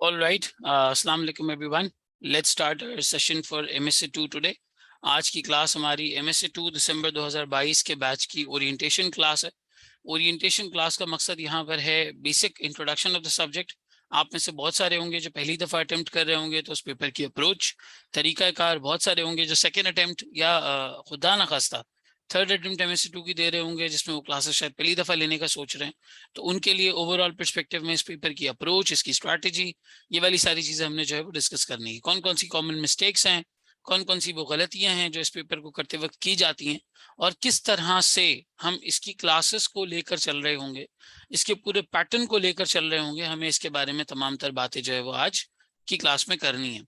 All right. Assalamu alaikum everyone. Let's start our session for MSc 2 today. आज की class हमारी MSc 2 दिसंबर 2022 के batch की ओरिएंटेशन क्लास है। ओरिएंटेशन क्लास का मकसद यहाँ पर है basic introduction of the subject. आप में से बहुत सारे होंगे जो पहली दफ़ा अटेम्प्ट कर रहे होंगे तो उस पेपर की अप्रोच तरीक़ाकार, बहुत सारे होंगे जो सेकेंड अटेम्प्ट या खुदा न खास्ता थर्ड अटेम्प्ट MSc 2 की दे रहे होंगे जिसमें वो क्लासेस शायद पहली दफ़ा लेने का सोच रहे हैं। तो उनके लिए ओवरऑल पर्सपेक्टिव में इस पेपर की अप्रोच, इसकी स्ट्रैटेजी, ये वाली सारी चीज़ें हमने जो है वो डिस्कस करनी है। कौन कौन सी कॉमन मिस्टेक्स हैं, कौन कौन सी वो गलतियां हैं जो इस पेपर को करते वक्त की जाती हैं, और किस तरह से हम इसकी क्लासेस को लेकर चल रहे होंगे, इसके पूरे पैटर्न को लेकर चल रहे होंगे। हमें इसके बारे में तमाम तर बातें जो है वो आज की क्लास में करनी है।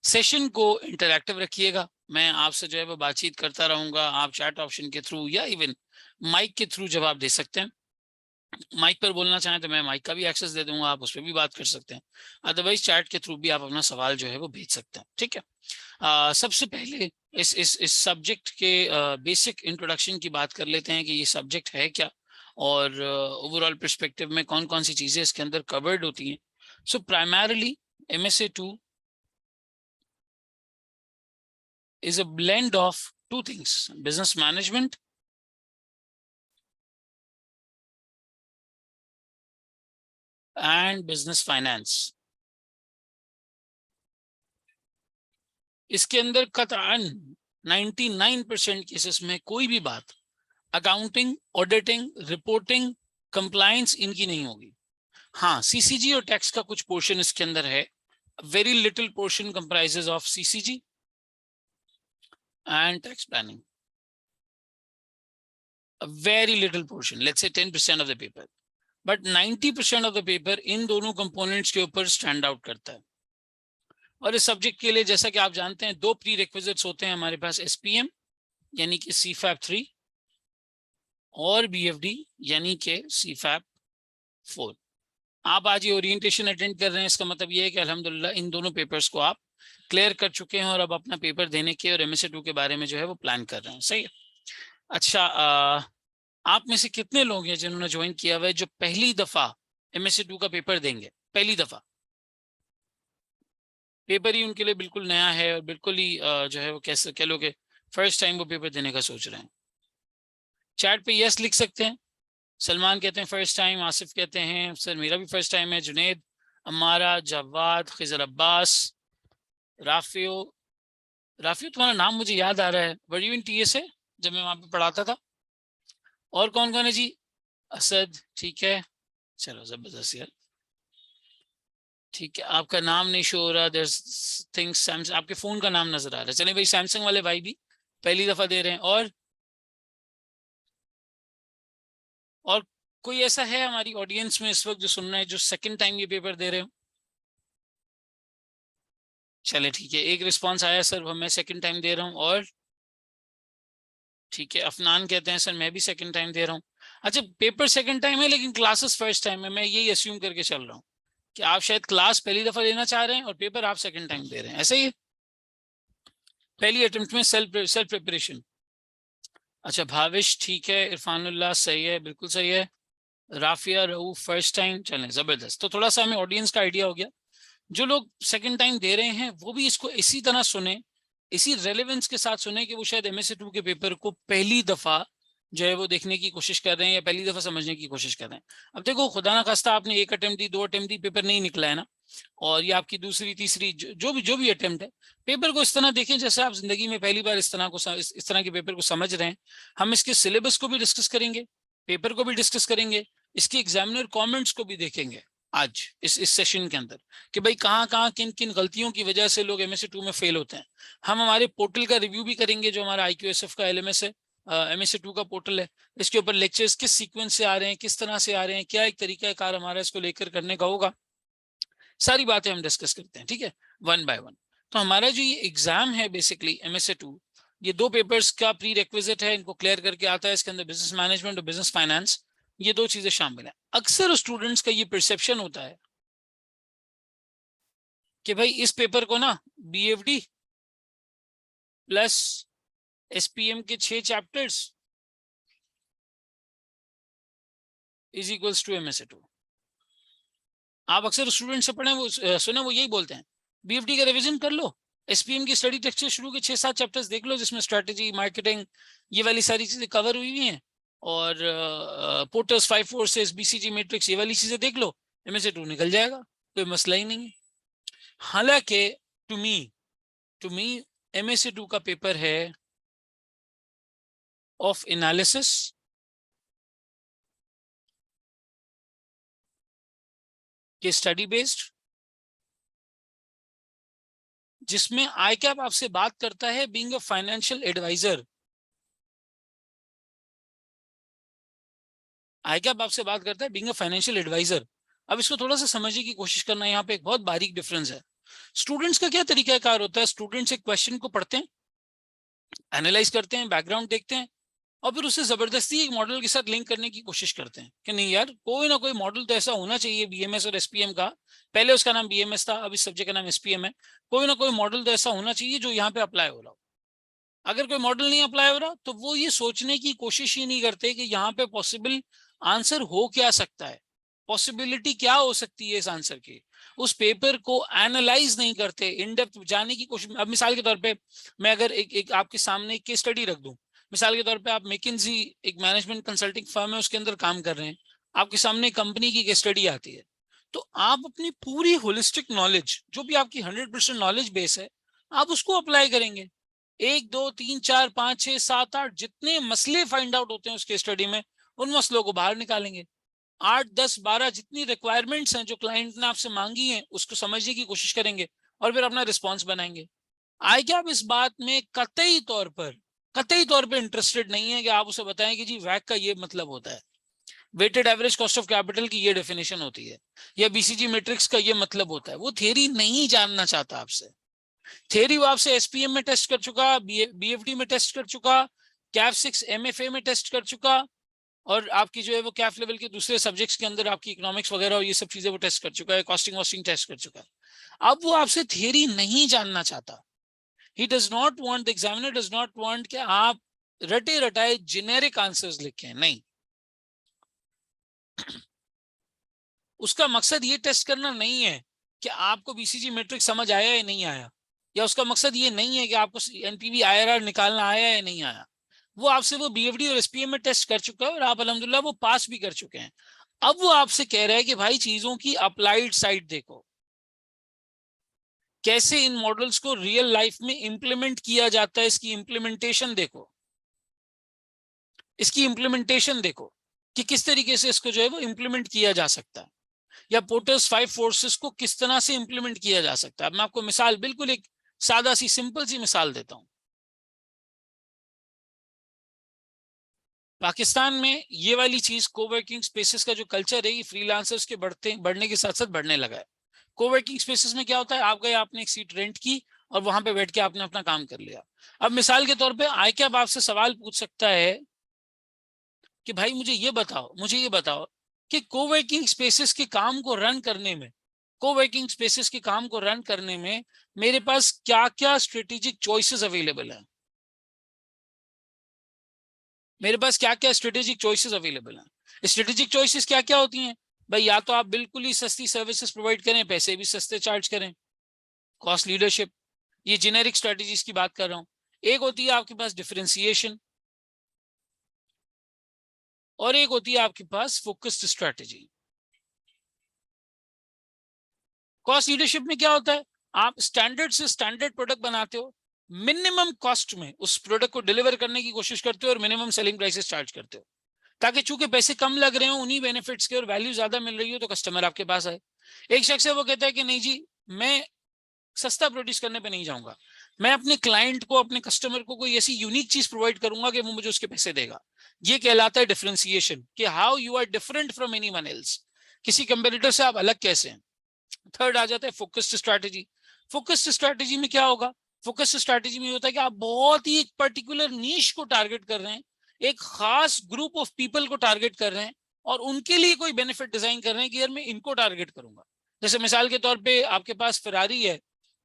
सेशन को इंटरैक्टिव रखिएगा। मैं आपसे जो है वो बातचीत करता रहूंगा। आप चैट ऑप्शन के थ्रू या इवन माइक के थ्रू जवाब दे सकते हैं। माइक पर बोलना चाहें तो मैं माइक का भी एक्सेस दे दूंगा, आप उस पर भी बात कर सकते हैं। अदरवाइज चैट के थ्रू भी आप अपना सवाल जो है वो भेज सकते हैं। ठीक है। सबसे पहले इस सब्जेक्ट के बेसिक इंट्रोडक्शन की बात कर लेते हैं कि ये सब्जेक्ट है क्या और ओवरऑल पर्सपेक्टिव में कौन कौन सी चीजें इसके अंदर कवर्ड होती हैं। सो primarily MSc 2 is a blend of two things: business management and business finance. इसके अंदर कतअन 99% केसेस में कोई भी बात अकाउंटिंग, ऑडिटिंग, रिपोर्टिंग, कंप्लायंस इनकी नहीं होगी। हाँ, सीसीजी और टैक्स का कुछ पोर्शन इसके अंदर है। Very little portion comprises of CCG and tax planning. A very little portion, let's say 10% of the paper, but 90% of the paper इन दोनों कंपोनेंट्स के ऊपर स्टैंड आउट करता है। और इस सब्जेक्ट के लिए जैसा कि आप जानते हैं दो प्री रिक्विजिट्स होते हैं हमारे पास, SPM यानी कि CFAP 3 और BFD यानी कि CFAP 4। आप आज ये ओरिएंटेशन अटेंड कर रहे हैं, इसका मतलब ये है कि अल्हम्दुलिल्लाह इन दोनों पेपर्स को आप क्लियर कर चुके हैं और अब अपना पेपर देने के और MSc 2 के बारे में जो है वो प्लान कर रहे हैं। सही है। अच्छा, आप में से कितने लोग हैं जिन्होंने ज्वाइन किया हुआ है जो पहली दफा MSc 2 का पेपर देंगे? पहली दफा पेपर ही उनके लिए बिल्कुल नया है और बिल्कुल ही जो है वो कैसे कह लो कि फर्स्ट टाइम वो पेपर देने का सोच रहे हैं। चैट पे यस लिख सकते हैं। सलमान कहते हैं फर्स्ट टाइम, आसिफ कहते हैं सर मेरा भी फर्स्ट टाइम है, जुनेद, अमारा, जवाद, खिजर अब्बास, राफियो। राफियो तुम्हारा नाम मुझे याद आ रहा है, वर यू इन TSA जब मैं वहां पे पढ़ाता था? और कौन कौन है जी? असद, ठीक है, चलो जबरदस्त यार। ठीक है, आपका नाम नहीं शो हो रहा, थिंग्स सैमसंग, आपके फोन का नाम नजर आ रहा है। चलिए भाई, सैमसंग वाले भाई भी पहली दफा दे रहे हैं। और कोई ऐसा है हमारी ऑडियंस में इस वक्त जो सुन रहा है जो सेकंड टाइम ये पेपर दे रहे हो? चले ठीक है, एक रिस्पांस आया सर मैं सेकंड टाइम दे रहा हूँ। और ठीक है, अफनान कहते हैं सर मैं भी सेकंड टाइम दे रहा हूँ। अच्छा, पेपर सेकंड टाइम है लेकिन क्लासेस फर्स्ट टाइम है। मैं यही अस्यूम करके चल रहा हूँ कि आप शायद क्लास पहली दफा लेना चाह रहे हैं और पेपर आप सेकंड टाइम दे रहे हैं, ऐसे ही पहली अटेम्प्ट में सेल्फ प्रिपरेशन। अच्छा, भाविश ठीक है, इरफानुल्लाह सही है, बिल्कुल सही है, राफिया रऊफ फर्स्ट टाइम। चलें जबरदस्त। तो थोड़ा सा हमें ऑडियंस का आइडिया हो गया। जो लोग सेकंड टाइम दे रहे हैं वो भी इसको इसी तरह सुने, इसी रेलेवेंस के साथ सुने कि वो शायद MSc 2 के पेपर को पहली दफा जो है वो देखने की कोशिश कर रहे हैं या पहली दफा समझने की कोशिश कर रहे हैं। अब देखो, खुदा ना खास्ता आपने एक अटेम्प्ट दी, दो अटेम्प्ट दी, पेपर नहीं निकला है ना, और ये आपकी दूसरी तीसरी जो भी अटेम्प्ट है, पेपर को इस तरह देखें जैसे आप जिंदगी में पहली बार इस तरह के पेपर को समझ रहे हैं। हम इसके सिलेबस को भी डिस्कस करेंगे, पेपर को भी डिस्कस करेंगे, इसके एग्जामिनर कमेंट्स को भी देखेंगे आज इस सेशन के अंदर कि भाई कहाँ किन किन गलतियों की वजह से लोग MSc 2 में फेल होते हैं। हम हमारे पोर्टल का रिव्यू भी करेंगे जो हमारा IQSF का LMS है, MSc 2 का पोर्टल है। इसके ऊपर लेक्चर्स किस सीक्वेंस से आ रहे हैं, किस तरह से आ रहे हैं, क्या एक तरीका कार हमारा इसको लेकर करने का होगा, सारी बातें हम डिस्कस करते हैं। ठीक है, वन बाय वन। तो हमारा जो ये एग्जाम है बेसिकली MSc 2, ये दो पेपर्स का प्री रेक्विजिट है, इनको क्लियर करके आता है। इसके अंदर बिजनेस मैनेजमेंट और बिजनेस फाइनेंस, ये दो चीजें शामिल है। अक्सर स्टूडेंट्स का ये परसेप्शन होता है कि भाई इस पेपर को ना BFD प्लस SPM के 6 chapters is equals to MSc 2। आप अक्सर स्टूडेंट से पढ़े वो सुने, वो यही बोलते हैं बीएफडी का रिवीजन कर लो, एसपीएम की स्टडी टेक्सचर शुरू के 6-7 चैप्टर्स देख लो जिसमें स्ट्रेटेजी, मार्केटिंग, ये वाली सारी चीजें कवर हुई हुई हैं, और पोर्टर्स, 5 फोर्सेस, बीसीजी मैट्रिक्स, ये वाली चीजें देख लो, इनमें से 2 निकल जाएगा, कोई मसला ही नहीं है। हालांकि टू मी एमएससी 2 का पेपर है ऑफ एनालिसिस, के स्टडी बेस्ड, जिसमें आईकैप आपसे बात करता है बीइंग अ फाइनेंशियल एडवाइजर। आईकैप आपसे बात करता है बीइंग अ फाइनेंशियल एडवाइजर। अब इसको थोड़ा सा समझने की कोशिश करना, यहाँ पे एक बहुत बारीक डिफरेंस है। स्टूडेंट्स का क्या तरीका कार होता है, स्टूडेंट्स एक क्वेश्चन को पढ़ते हैं, एनालाइज करते हैं, बैकग्राउंड देखते हैं, और फिर उसे जबरदस्ती एक मॉडल के साथ लिंक करने की कोशिश करते हैं कि नहीं यार कोई ना कोई मॉडल तो ऐसा होना चाहिए बीएमएस और एसपीएम का, पहले उसका नाम बीएमएस था, अब इस सब्जेक्ट का नाम एसपीएम है, कोई ना कोई मॉडल तो ऐसा होना चाहिए जो यहाँ पे अप्लाई हो रहा हो। अगर कोई मॉडल नहीं अप्लाई हो रहा तो वो ये सोचने की कोशिश ही नहीं करते कि यहाँ पे पॉसिबल आंसर हो क्या सकता है, पॉसिबिलिटी क्या हो सकती है इस आंसर की। उस पेपर को एनालाइज नहीं करते, इन डेप्थ जाने की कोशिश। अब मिसाल के तौर पे मैं अगर एक आपके सामने केस स्टडी रख दूं, मिसाल के तौर पे आप मैकिंजी एक मैनेजमेंट कंसल्टिंग फर्म है, उसके अंदर काम कर रहे हैं, आपके सामने कंपनी की केस स्टडी आती है, तो आप अपनी पूरी होलिस्टिक नॉलेज, जो भी आपकी 100% नॉलेज बेस है, आप उसको अप्लाई करेंगे। 1 2 3 4 5 6 7 8 जितने मसले फाइंड आउट होते हैं उसके स्टडी में, उन मसलों को बाहर निकालेंगे। 8 10 12 जितनी रिक्वायरमेंट्स हैं जो क्लाइंट ने आपसे मांगी हैं उसको समझने की कोशिश करेंगे और फिर अपना रिस्पॉन्स बनाएंगे। आई क्या आप इस बात में कतई तौर पर इंटरेस्टेड नहीं है कि आप उसे बताएं कि जी वैक का ये मतलब होता है, weighted average cost of capital की ये डेफिनेशन होती है, या बीसीजी मैट्रिक्स का ये मतलब होता है। वो थियरी नहीं जानना चाहता आपसे। थियरी वो आपसे एसपीएम में टेस्ट कर चुका, बीएफडी में टेस्ट कर चुका, कैफ 6 एमएफए में टेस्ट कर चुका, और आपकी जो है वो कैफ लेवल के दूसरे सब्जेक्ट्स के अंदर आपकी इकोनॉमिक्स वगैरह और ये सब चीजें वो टेस्ट कर चुका है, कॉस्टिंग वॉस्टिंग टेस्ट कर चुका है। अब वो आपसे थियरी नहीं जानना चाहता। He does not want, the examiner does not want कि आप रटे रटाए जेनेरिक आंसर्स लिखें, नहीं। उसका मकसद ये टेस्ट करना नहीं है कि आपको बीसीजी मैट्रिक्स समझ आया या नहीं आया, या उसका मकसद ये नहीं है कि आपको एनपीवी आईआरआर निकालना आया या नहीं आया। वो आपसे वो बीएफडी और एसपीएम में टेस्ट कर चुका है और आप अल्हम्दुलिल्लाह वो पास भी कर चुके हैं। अब वो आपसे कह रहा है कि भाई चीजों की अप्लाइड साइड देखो, कैसे इन मॉडल्स को रियल लाइफ में इंप्लीमेंट किया जाता है, इसकी इंप्लीमेंटेशन देखो, कि किस तरीके से इसको जो है वो इंप्लीमेंट किया जा सकता है, या पोर्टर्स 5 फोर्सेस को किस तरह से इंप्लीमेंट किया जा सकता है। मैं आपको मिसाल, बिल्कुल एक सादा सी सिंपल सी मिसाल देता हूं। पाकिस्तान में ये वाली चीज कोवर्किंग स्पेसेस का जो कल्चर है, ये फ्रीलांसर्स के बढ़ने के साथ साथ बढ़ने लगा है। कोवर्किंग स्पेसेस में क्या होता है, आप गए, आपने एक सीट रेंट की और वहां पे बैठ के आपने अपना काम कर लिया। अब मिसाल के तौर पे आईकैब आपसे सवाल पूछ सकता है कि भाई मुझे ये बताओ कि कोवर्किंग स्पेसेस के काम को रन करने में, मेरे पास क्या क्या स्ट्रेटेजिक चॉइसेस अवेलेबल है, स्ट्रेटेजिक चॉइसेस क्या क्या होती हैं भाई। या तो आप बिल्कुल ही सस्ती सर्विसेज प्रोवाइड करें, पैसे भी सस्ते चार्ज करें, कॉस्ट लीडरशिप, ये जेनेरिक स्ट्रेटेजीज की बात कर रहा हूं। एक होती है आपके पास डिफरेंशिएशन, और एक होती है आपके पास फोकस्ड स्ट्रेटेजी। कॉस्ट लीडरशिप में क्या होता है, आप स्टैंडर्ड से स्टैंडर्ड प्रोडक्ट बनाते हो, मिनिमम कॉस्ट में उस प्रोडक्ट को डिलीवर करने की कोशिश करते हो और मिनिमम सेलिंग प्राइसेस चार्ज करते हो, ताकि चूंकि पैसे कम लग रहे हो उन्हीं बेनिफिट्स के और वैल्यू ज्यादा मिल रही हो तो कस्टमर आपके पास आए। एक शख्स है वो कहता है कि नहीं जी मैं सस्ता प्रोड्यूस करने पे नहीं जाऊंगा, मैं अपने क्लाइंट को, अपने कस्टमर को कोई ऐसी यूनिक चीज प्रोवाइड करूंगा कि वो मुझे उसके पैसे देगा। ये कहलाता है डिफरेंशिएशन, कि how you are different from anyone else, किसी कंपेटिटर से आप अलग कैसे हैं। थर्ड आ जाता है फोकस्ड स्ट्रैटेजी। फोकस्ड स्ट्रैटेजी में क्या होगा, फोकस्ड स्ट्रैटेजी में होता है कि आप बहुत ही एक पर्टिकुलर नीश को टारगेट कर रहे हैं, एक खास ग्रुप ऑफ पीपल को टारगेट कर रहे हैं और उनके लिए कोई बेनिफिट डिजाइन कर रहे हैं कि यार मैं इनको टारगेट करूंगा। जैसे मिसाल के तौर पे आपके पास फेरारी है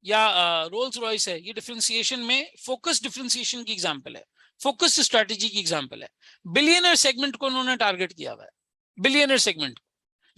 या रोल्स रॉयस है, ये डिफरेंशिएशन में फोकस डिफरेंशिएशन की एग्जांपल है, फोकस स्ट्रैटेजी की एग्जांपल है। बिलियनर सेगमेंट को उन्होंने टारगेट किया हुआ है, बिलियनर सेगमेंट।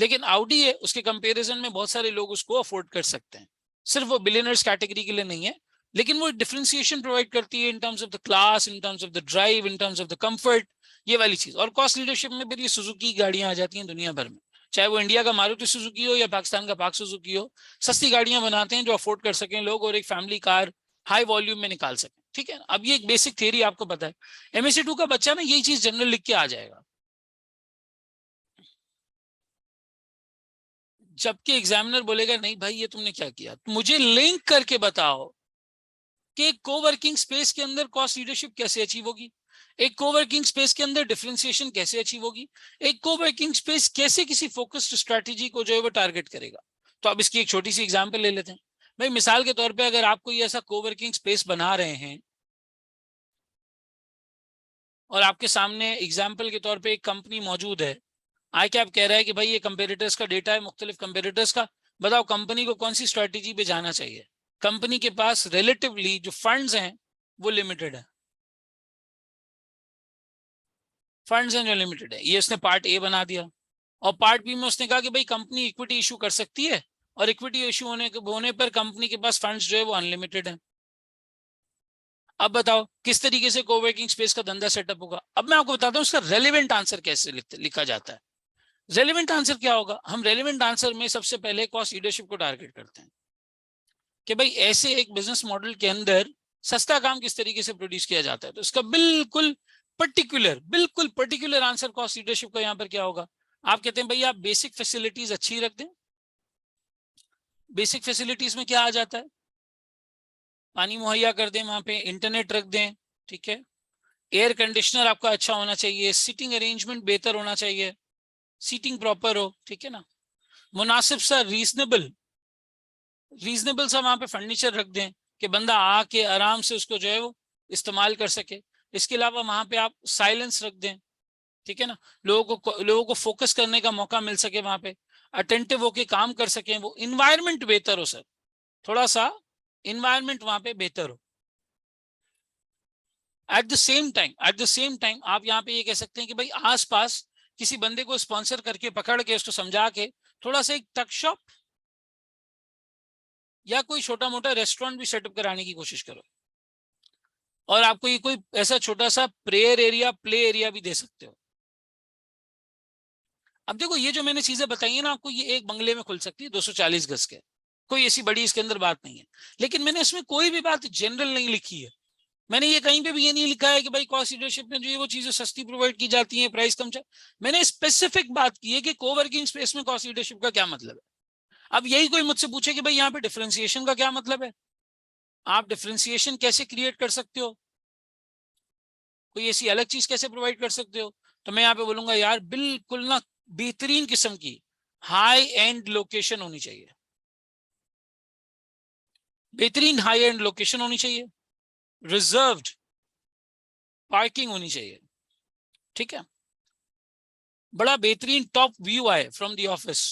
लेकिन Audi है, उसके कंपैरिजन में बहुत सारे लोग उसको अफोर्ड कर सकते हैं, सिर्फ वो बिलियनर्स कैटेगरी के लिए नहीं है, लेकिन वो डिफरेंशिएशन प्रोवाइड करती है in terms of the class, in terms of the drive, in terms of the comfort, ये वाली चीज। और कॉस्ट लीडरशिप में फिर ये सुजुकी गाड़ियां आ जाती हैं दुनिया भर में, चाहे वो इंडिया का मारुति सुजुकी हो या पाकिस्तान का पाक सुजुकी हो, सस्ती गाड़ियां बनाते हैं जो अफोर्ड कर सकें लोग और एक फैमिली कार हाई वॉल्यूम में निकाल सकें। ठीक है, अब ये एक बेसिक थियरी आपको पता है, MSc2 का बच्चा ना यही चीज जनरल लिख के आ जाएगा, जबकि एग्जामिनर बोलेगा नहीं भाई ये तुमने क्या किया, मुझे लिंक करके बताओ कि कोवर्किंग स्पेस के अंदर कॉस्ट लीडरशिप कैसे अचीव होगी, एक कोवर्किंग स्पेस के अंदर डिफरेंशिएशन कैसे अचीव होगी, एक कोवर्किंग स्पेस कैसे किसी फोकस्ड स्ट्रेटजी को जो है वो टारगेट करेगा। तो अब इसकी एक छोटी सी एग्जांपल ले लेते हैं भाई, मिसाल के तौर पे अगर आप कोई ऐसा कोवर्किंग स्पेस बना रहे हैं और आपके सामने एग्जाम्पल के तौर पे एक कंपनी मौजूद है, आई कैप कह रहा है कि भाई ये कंपेरेटर्स का डेटा है, मुख्तलिफ कंपेरेटर्स का, बताओ कंपनी को कौन सी स्ट्रैटेजी पे जाना चाहिए। कंपनी के पास रिलेटिवली जो फंड्स हैं वो लिमिटेड है, फंड्स हैं जो लिमिटेड है, ये उसने पार्ट ए बना दिया। और पार्ट बी में उसने कहा कि भाई कंपनी इक्विटी इशू कर सकती है, और इक्विटी इशू होने पर कंपनी के पास फंड्स जो है वो अनलिमिटेड है। अब बताओ किस तरीके से कोवर्किंग स्पेस का धंधा सेटअप होगा। अब मैं आपको बताता हूँ उसका रेलिवेंट आंसर कैसे लिखा जाता है। रेलिवेंट आंसर क्या होगा, हम रेलिवेंट आंसर में सबसे पहले कॉस्ट लीडरशिप को टारगेट करते हैं कि भाई ऐसे एक बिजनेस मॉडल के अंदर सस्ता काम किस तरीके से प्रोड्यूस किया जाता है। तो इसका बिल्कुल पर्टिकुलर आंसर कॉस्ट लीडरशिप का यहाँ पर क्या होगा, आप कहते हैं भाई आप बेसिक फैसिलिटीज अच्छी रख दें। बेसिक फैसिलिटीज में क्या आ जाता है, पानी मुहैया कर दें, वहां पे इंटरनेट रख दें, ठीक है, एयर कंडीशनर आपका अच्छा होना चाहिए, सीटिंग अरेंजमेंट बेहतर होना चाहिए, सीटिंग प्रॉपर हो, ठीक है ना, मुनासिब सा रीजनेबल सा वहां पे फर्नीचर रख दें कि बंदा आके आराम से उसको जो है वो इस्तेमाल कर सके। इसके अलावा वहां पे आप साइलेंस रख दें, ठीक है ना, लोगों को फोकस करने का मौका मिल सके, वहां पे अटेंटिव होके काम कर सकें, वो इन्वायरमेंट बेहतर हो सर, थोड़ा सा इन्वायरमेंट वहां पे बेहतर हो। एट द सेम टाइम आप यहाँ पे ये कह सकते हैं कि भाई आसपास किसी बंदे को स्पॉन्सर करके पकड़ के उसको समझा के थोड़ा सा एक टक शॉप या कोई छोटा मोटा रेस्टोरेंट भी सेटअप कराने की कोशिश करो, और आपको ये कोई ऐसा छोटा सा प्रेयर एरिया, प्ले एरिया भी दे सकते हो। अब देखो ये जो मैंने चीजें बताई है ना आपको, ये एक बंगले में खुल सकती है 240 गज के, कोई ऐसी बड़ी इसके अंदर बात नहीं है, लेकिन मैंने इसमें कोई भी बात जनरल नहीं लिखी है। मैंने ये कहीं पे भी ये नहीं लिखा है कि भाई कॉस्ट लीडरशिप में जो ये वो चीजें सस्ती प्रोवाइड की जाती हैं, प्राइस कम मैंने स्पेसिफिक बात की है कि कोवर्किंग स्पेस में कॉस्ट लीडरशिप का क्या मतलब है। अब यही कोई मुझसे पूछे कि भाई यहाँ पे डिफरेंशिएशन का क्या मतलब है, आप डिफरेंशिएशन कैसे क्रिएट कर सकते हो, कोई ऐसी अलग चीज कैसे प्रोवाइड कर सकते हो, तो मैं यहाँ पे बोलूंगा यार बिल्कुल ना बेहतरीन किस्म की हाई एंड लोकेशन होनी चाहिए, बेहतरीन हाई एंड लोकेशन होनी चाहिए, रिजर्व्ड पार्किंग होनी चाहिए, ठीक है, बड़ा बेहतरीन टॉप व्यू आए from the office,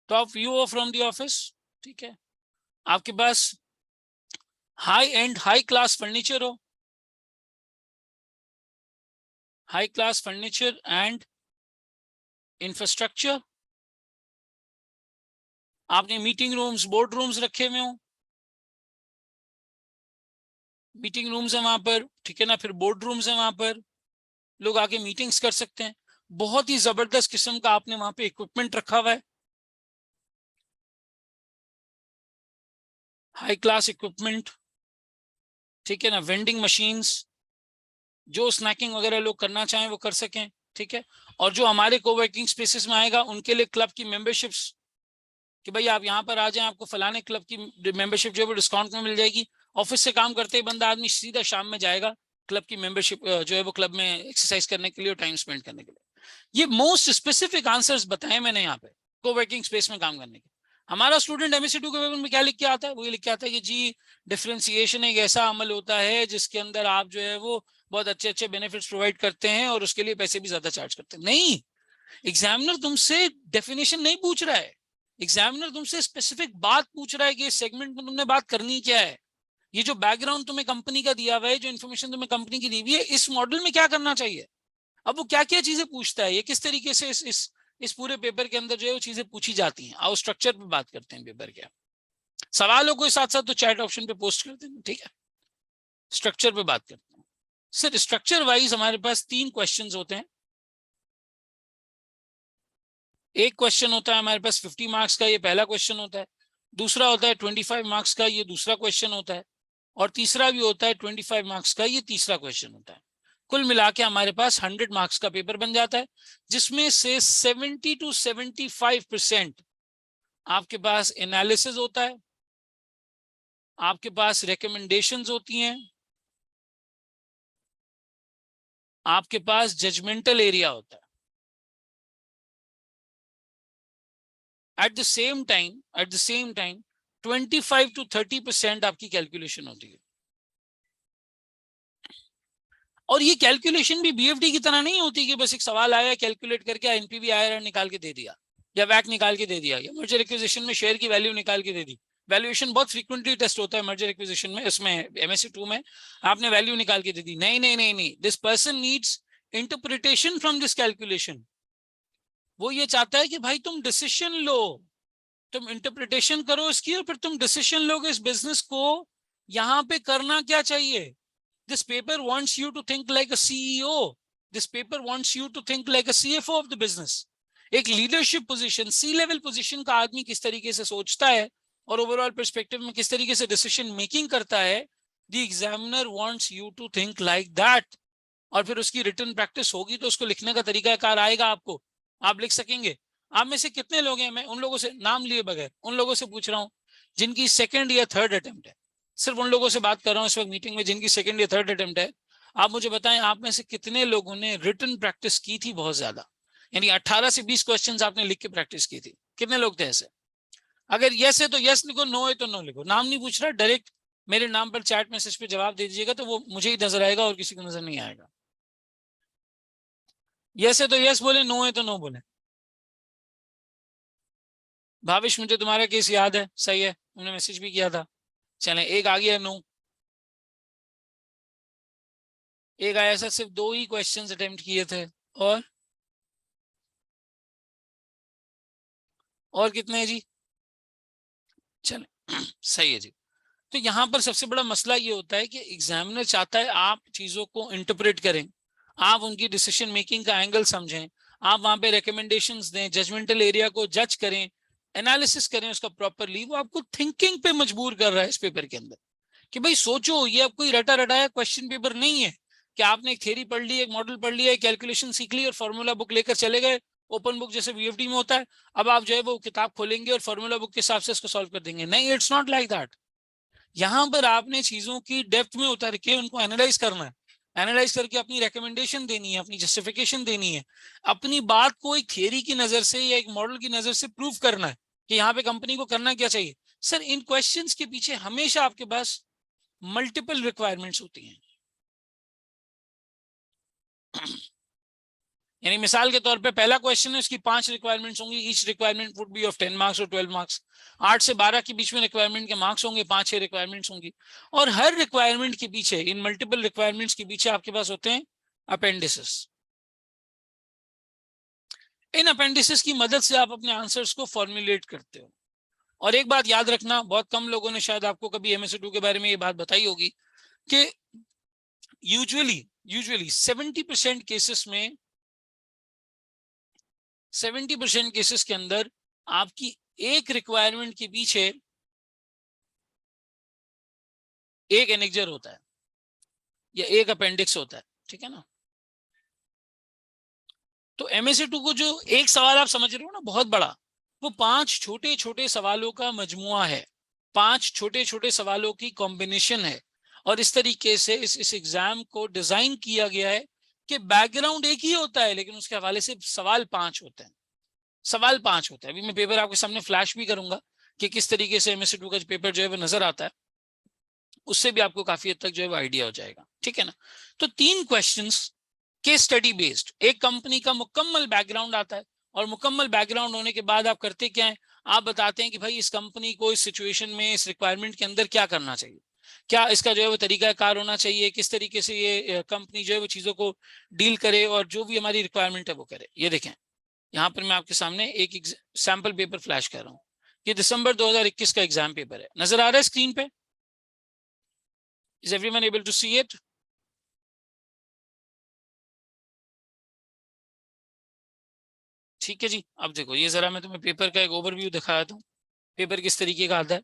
top view हो फ्रॉम द ऑफिस, ठीक है, आपके पास high end high class furniture हो, high class furniture and infrastructure, आपने मीटिंग रूम्स, बोर्ड रूम्स रखे हुए हो, मीटिंग रूम्स है वहां पर, ठीक है ना, फिर बोर्ड रूम्स है वहां पर, लोग आके मीटिंग्स कर सकते हैं, बहुत ही जबरदस्त किस्म का आपने वहां पे इक्विपमेंट रखा हुआ है, हाई क्लास इक्विपमेंट, ठीक है ना, वेंडिंग मशीन्स, जो स्नैकिंग वगैरह लोग करना चाहें वो कर सकें, ठीक है। और जो हमारे कोवर्किंग स्पेसेस में आएगा उनके लिए क्लब की मेंबरशिप्स, कि भाई आप यहाँ पर आ जाएं, आपको फलाने क्लब की मेंबरशिप जो है वो डिस्काउंट में मिल जाएगी। ऑफिस से काम करते ही बंदा आदमी सीधा शाम में जाएगा क्लब की मेंबरशिप जो है वो क्लब में एक्सरसाइज करने के लिए और टाइम स्पेंड करने के लिए। ये मोस्ट स्पेसिफिक आंसर्स बताए मैंने यहाँ पे कोवर्किंग स्पेस में काम करने के। हमारा स्टूडेंट MSc2 के पेपर में क्या लिख के आता है, वो ये लिख के आता है कि जी डिफरेंशिएशन एक ऐसा अमल होता है जिसके अंदर आप जो है वो बहुत अच्छे अच्छे बेनिफिट्स प्रोवाइड करते हैं और उसके लिए पैसे भी ज्यादा चार्ज करते हैं। नहीं, एग्जामिनर तुमसे डेफिनेशन नहीं पूछ रहा है, एग्जामिनर तुमसे स्पेसिफिक बात पूछ रहा है कि इस सेगमेंट में तुमने बात करनी क्या है, ये जो बैकग्राउंड तुम्हें कंपनी का दिया हुआ है, जो इन्फॉर्मेशन तुम्हें कंपनी की दी हुई है, इस मॉडल में क्या करना चाहिए। अब वो क्या क्या चीजें पूछता है, ये किस तरीके से इस पूरे पेपर के अंदर जो है वो चीजें पूछी जाती हैं। आओ स्ट्रक्चर पे बात करते हैं पेपर के। सवालों को साथ साथ तो चैट ऑप्शन पे पोस्ट करते हैं, ठीक है। स्ट्रक्चर पे बात करते हैं। सर स्ट्रक्चर वाइज हमारे पास 3 क्वेश्चंस होते हैं। एक क्वेश्चन होता है हमारे पास 50 मार्क्स का, ये पहला क्वेश्चन होता है। दूसरा होता है 25 मार्क्स का, ये दूसरा क्वेश्चन होता है। और तीसरा भी होता है 25 मार्क्स का, ये तीसरा क्वेश्चन होता है। कुल मिला के हमारे पास 100 मार्क्स का पेपर बन जाता है, जिसमें से 70 to 75% आपके पास एनालिसिस होता है, आपके पास रिकमेंडेशंस होती हैं, आपके पास जजमेंटल एरिया होता है। At the same time 25 to 30% आपकी कैलकुलेशन होती है। और ये कैलकुलेशन भी बीएफडी की तरह नहीं होती कि बस एक सवाल आया कैलकुलेट करके एनपीवी आईआरआर निकाल के दे दिया, या वैक निकाल के दे दिया, या मर्जर एक्विजिशन में शेयर की वैल्यू निकाल के दे दी। वैल्यूएशन बहुत फ्रीक्वेंटली टेस्ट होता है मर्जर एक्विजिशन में, इसमें एमएससी 2 में आपने वैल्यू निकाल के दे दी। नहीं नहीं नहीं नहीं, this person needs interpretation from this calculation. वो ये चाहता है कि भाई तुम डिसीजन लो, तुम इंटरप्रिटेशन करो इसकी, और फिर तुम डिसीजन लोगे इस बिजनेस को यहां पे करना क्या चाहिए। This paper wants you to think like a CEO. This paper wants you to think like a CFO of the business. एक लीडरशिप पोजीशन, सी लेवल पोजीशन का आदमी किस तरीके से सोचता है और ओवरऑल पर्सपेक्टिव में किस तरीके से डिसीजन मेकिंग करता है, the examiner wants you to think like that. और फिर उसकी रिटन प्रैक्टिस होगी तो उसको लिखने का तरीकाकार आएगा आपको, आप लिख सकेंगे। आप में से कितने लोग हैं, मैं उन लोगों से नाम लिए बगैर उन लोगों से पूछ रहा हूँ जिनकी सेकेंड या थर्ड अटेम्प्ट है, सिर्फ उन लोगों से बात कर रहा हूँ इस वक्त मीटिंग में जिनकी सेकंड या थर्ड अटेम्प्ट है। आप मुझे बताएं आप में से कितने लोगों ने रिटन प्रैक्टिस की थी बहुत ज्यादा, यानी 18 से 20 क्वेश्चंस आपने लिख के प्रैक्टिस की थी। कितने लोग थे ऐसे? अगर यस है तो यस लिखो, नो है तो नो लिखो। नाम नहीं पूछ रहा, डायरेक्ट मेरे नाम पर चैट मैसेज पे जवाब दे दीजिएगा, तो वो मुझे ही नजर आएगा और किसी को नजर नहीं आएगा। यस है तो यस बोले, नो है तो नो बोले। भाविश मुझे तुम्हारा केस याद है, सही है, उन्होंने मैसेज भी किया था। चलें, एक आ गया नो, एक आया सर सिर्फ 2 ही क्वेश्चंस अटेम्प्ट किए थे। और कितने हैं जी? चले सही है जी। तो यहाँ पर सबसे बड़ा मसला ये होता है कि एग्जामिनर चाहता है आप चीजों को इंटरप्रेट करें, आप उनकी डिसीजन मेकिंग का एंगल समझें, आप वहां पे रिकमेंडेशंस दें, जजमेंटल एरिया को जज करें, एनालिसिस करें उसका प्रॉपरली। वो आपको थिंकिंग पे मजबूर कर रहा है इस पेपर के अंदर कि भाई सोचो, ये अब कोई रटा रटाया क्वेश्चन पेपर नहीं है कि आपने एक थ्योरी पढ़ ली, एक मॉडल पढ़ लिया, एक कैलकुलेशन सीख ली और फॉर्मूला बुक लेकर चले गए, ओपन बुक जैसे बीएफडी में होता है। अब आप जो है वो किताब खोलेंगे और फॉर्मूला बुक के हिसाब से इसको सॉल्व कर देंगे। नहीं, इट्स नॉट लाइक दैट। यहाँ पर आपने चीजों की डेप्थ में उतर के उनको एनालाइज करना है, एनालाइज करके अपनी रिकमेंडेशन देनी है, अपनी जस्टिफिकेशन देनी है, अपनी बात को एक थियरी की नजर से या एक मॉडल की नजर से प्रूव करना है कि यहाँ पे कंपनी को करना क्या चाहिए। सर इन क्वेश्चंस के पीछे हमेशा आपके पास मल्टीपल रिक्वायरमेंट्स होती हैं। यानी मिसाल के तौर पे पहला क्वेश्चन है, उसकी 5 रिक्वायरमेंट्स होंगी, each requirement would be of 10 marks और 12 मार्क्स। 8 से 12 के बीच में रिक्वायरमेंट के मार्क्स होंगे, 5-6 रिक्वायरमेंट्स होंगी। और हर रिक्वायरमेंट के पीछे, इन मल्टीपल रिक्वायरमेंट्स के पीछे आपके पास होते हैं अपेंडिसेस। इन अपेंडिसेस की मदद से आप अपने आंसर्स को फॉर्मुलेट करते हो। और एक बात याद रखना, बहुत कम लोगों ने शायद आपको कभी एमएससी 2 के बारे में ये बात बताई होगी कि यूजुअली 70% केसेस में, 70% केसेस के अंदर आपकी एक रिक्वायरमेंट के पीछे एक एनेक्जर होता है या एक अपेंडिक्स होता है, ठीक है ना। तो एमएससी 2 को जो एक सवाल आप समझ रहे हो ना बहुत बड़ा, वो 5 छोटे छोटे सवालों का मजमुआ है, 5 छोटे छोटे सवालों की कॉम्बिनेशन है। और इस तरीके से इस एग्जाम को डिजाइन किया गया है कि बैकग्राउंड एक ही होता है लेकिन उसके हवाले से सवाल 5 होते हैं, सवाल 5 होता है। अभी मैं पेपर आपके सामने फ्लैश भी करूंगा कि किस तरीके से एमएससी 2 का पेपर जो है वो नजर आता है, उससे भी आपको काफी हद तक जो है वो आइडिया हो जाएगा, ठीक है ना। तो 3 क्वेश्चंस केस स्टडी बेस्ड, एक कंपनी का मुकम्मल बैकग्राउंड आता है, और मुकम्मल बैकग्राउंड होने के बाद आप करते क्या है, आप बताते हैं कि भाई इस कंपनी को इस सिचुएशन में, इस रिक्वायरमेंट के अंदर क्या करना चाहिए। क्या इसका जो है वो तरीका कार होना चाहिए, किस तरीके से ये कंपनी जो है वो चीज़ों को डील करे और जो भी हमारी रिक्वायरमेंट है वो करे। ये देखें, यहाँ पर मैं आपके सामने एक सैंपल पेपर फ्लैश कर रहा हूँ। ये दिसंबर 2021 का एग्जाम पेपर है, नजर आ रहा है स्क्रीन पे? Is everyone able to see it? ठीक है जी। अब देखो, ये जरा मैं तुम्हें पेपर का एक ओवरव्यू दिखाया था, पेपर किस तरीके का आता है।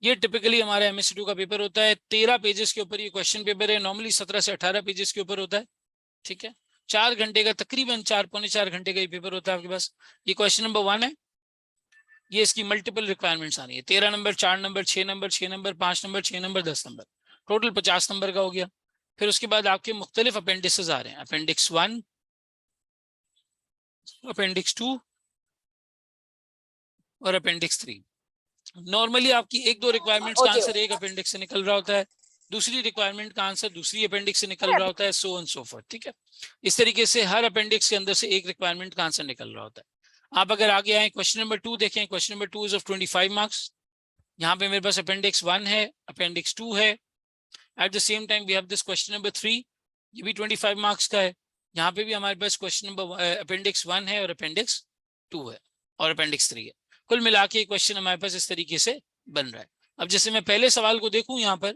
ये टिपिकली हमारा एमएससी2 का पेपर होता है, 13 पेजेस के ऊपर ये क्वेश्चन पेपर है, नॉर्मली 17 से 18 पेजेस के ऊपर होता है। ठीक है, 4 घंटे का, तकरीबन 4 पौने 4 घंटे का ये पेपर होता है आपके पास। ये क्वेश्चन नंबर 1 है, ये इसकी मल्टीपल रिक्वायरमेंट्स आ रही है, 13 number, 4 number, 6 number, 6 number, 5 number, 6 number, 10 number, total 50 number का हो गया। फिर उसके बाद आपके मुख्तलिफ अपेंडिसेस आ रहे हैं, अपेंडिक्स 1, अपेंडिक्स 2 और अपेंडिक्स 3। नॉर्मली आपकी एक दो रिक्वायरमेंट्स का आंसर एक अपेंडिक्स से निकल रहा होता है, दूसरी रिक्वायरमेंट का आंसर दूसरी अपेंडिक्स से निकल रहा होता है, सो ऑन सो फॉर्थ। ठीक है, इस तरीके से हर अपेंडिक्स के अंदर से एक रिक्वायरमेंट का आंसर निकल रहा होता है। आप अगर आगे आए, क्वेश्चन नंबर 2 देखें, question number 2 is of 25 marks. यहाँ पे मेरे पास अपेंडिक्स 1 है, अपेंडिक्स 2 है। At the same time we have this question number 3, ये भी 25 मार्क्स का है। यहाँ पे भी हमारे पास क्वेश्चन नंबर अपेंडिक्स 1 है और अपेंडिक्स 2 है और अपेंडिक्स 3 है। कुल मिला के क्वेश्चन हमारे पास इस तरीके से बन रहा है। अब जैसे मैं पहले सवाल को देखूं यहाँ पर,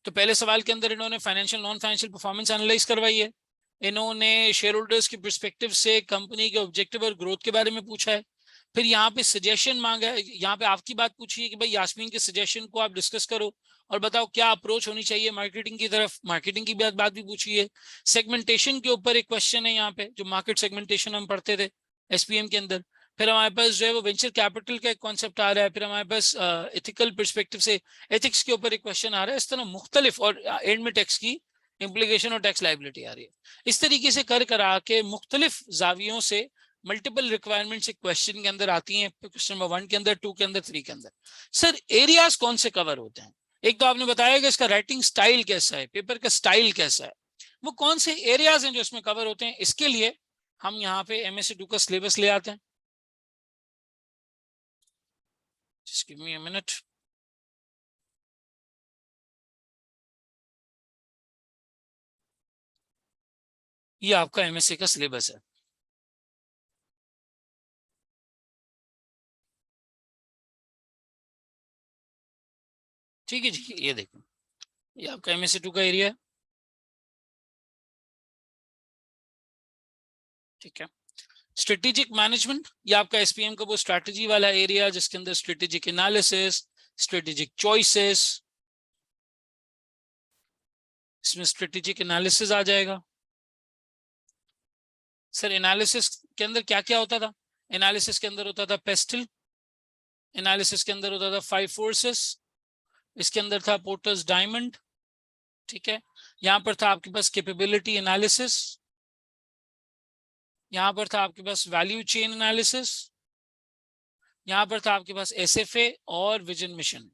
तो पहले सवाल के अंदर इन्होंने financial non financial performance analyse करवाई है। इन्होंने शेयर होल्डर्स के पर्सपेक्टिव से कंपनी के ऑब्जेक्टिव और ग्रोथ के बारे में पूछा है। फिर यहाँ पे सजेशन मांगा है, यहाँ पे आपकी बात पूछी है कि भाई यास्मीन के सजेशन को आप डिस्कस करो और बताओ क्या अप्रोच होनी चाहिए मार्केटिंग की तरफ, मार्केटिंग की बात भी पूछी है। सेगमेंटेशन के ऊपर एक क्वेश्चन है यहाँ पे, जो मार्केट सेगमेंटेशन हम पढ़ते थे एसपीएम के अंदर। फिर हमारे पास जो है वो वेंचर कैपिटल का एक कॉन्सेप्ट आ रहा है। फिर हमारे पास एथिकल पर्सपेक्टिव से एथिक्स के ऊपर एक क्वेश्चन आ रहा है। इस तरह मुख्तलिफ, और एंड में टैक्स की इम्प्लीकेशन और टैक्स लाइबिलिटी आ रही है। इस तरीके से कर करा के मुख्तलिफ जावियों से मल्टीपल रिक्वायरमेंट्स एक क्वेश्चन के अंदर आती हैं, क्वेश्चन नंबर 1 के अंदर, 2 के अंदर, 3 के अंदर। सर एरियाज कौन से कवर होते हैं? एक तो आपने बताया कि इसका राइटिंग स्टाइल कैसा है, पेपर का स्टाइल कैसा है, वो कौन से एरियाज हैं जो इसमें कवर होते हैं। इसके लिए हम यहाँ पे एमएससी2 का सिलेबस ले आते हैं। Just give me a minute. ये आपका एमएससी का सिलेबस है। ठीक है जी, ये देखो, ये आपका एमएससी2 का एरिया है। ठीक है, स्ट्रेटेजिक मैनेजमेंट, ये आपका एसपीएम का वो स्ट्रैटेजी वाला एरिया जिसके अंदर स्ट्रेटेजिक एनालिसिस, स्ट्रेटेजिक चॉइसेस, इसमें स्ट्रेटेजिक एनालिसिस आ जाएगा। सर एनालिसिस के अंदर क्या क्या होता था? एनालिसिस के अंदर होता था पेस्टल, एनालिसिस के अंदर होता था 5 फोर्सेस, इसके अंदर था पोर्टर्स डायमंड। ठीक है, यहाँ पर था आपके पास कैपेबिलिटी एनालिसिस, यहाँ पर था आपके पास वैल्यू चेन एनालिसिस, यहाँ पर था आपके पास एसएफए और विजन मिशन।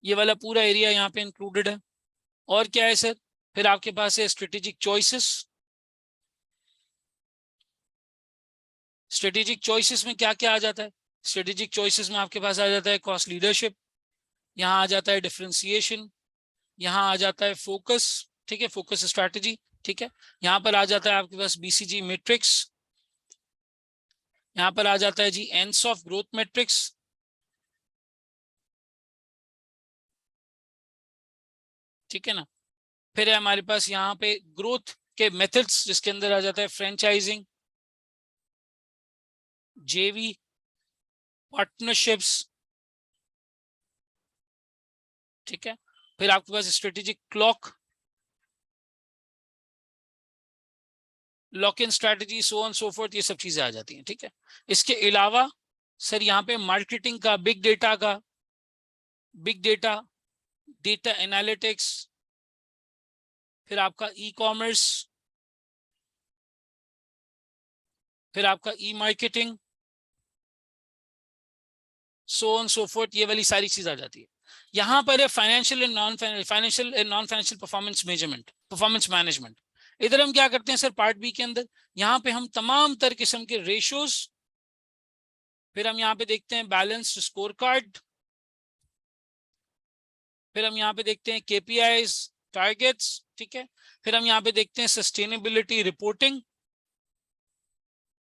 ये वाला पूरा एरिया यहाँ पे इंक्लूडेड है। और क्या है सर? फिर आपके पास है स्ट्रेटेजिक चॉइसेस। स्ट्रेटेजिक चॉइसेस में क्या क्या आ जाता है? स्ट्रेटेजिक चॉइसेस में आपके पास आ जाता है कॉस्ट लीडरशिप, यहाँ आ जाता है डिफरेंशिएशन, यहाँ आ जाता है फोकस। ठीक है, फोकस स्ट्रैटेजी। ठीक है, यहाँ पर आ जाता है आपके पास बीसीजी मैट्रिक्स, यहाँ पर आ जाता है जी एंड्स ऑफ ग्रोथ मैट्रिक्स। ठीक है ना, फिर है हमारे पास यहाँ पे ग्रोथ के मेथड्स, जिसके अंदर आ जाता है फ्रेंचाइजिंग, जेवी, पार्टनरशिप्स। ठीक है, फिर आपके पास strategic clock, lock in strategy, so on so forth, ये सब चीजें आ जाती हैं। ठीक है, इसके अलावा सर यहाँ पे मार्केटिंग का, बिग डेटा का, बिग डेटा, डेटा एनालिटिक्स, फिर आपका ई कॉमर्स, फिर आपका e marketing, so on so forth, ये वाली सारी चीज आ जाती है। यहाँ पर है financial and non financial performance measurement, performance management. इधर हम क्या करते हैं सर, पार्ट बी के अंदर यहाँ पे हम तमाम तर किस्म के रेशियोज फिर हम यहाँ पे देखते हैं बैलेंस्ड स्कोर कार्ड, फिर हम यहाँ पे देखते हैं केपीआईज टारगेट्स, ठीक है। फिर हम यहाँ पे देखते हैं सस्टेनेबिलिटी रिपोर्टिंग।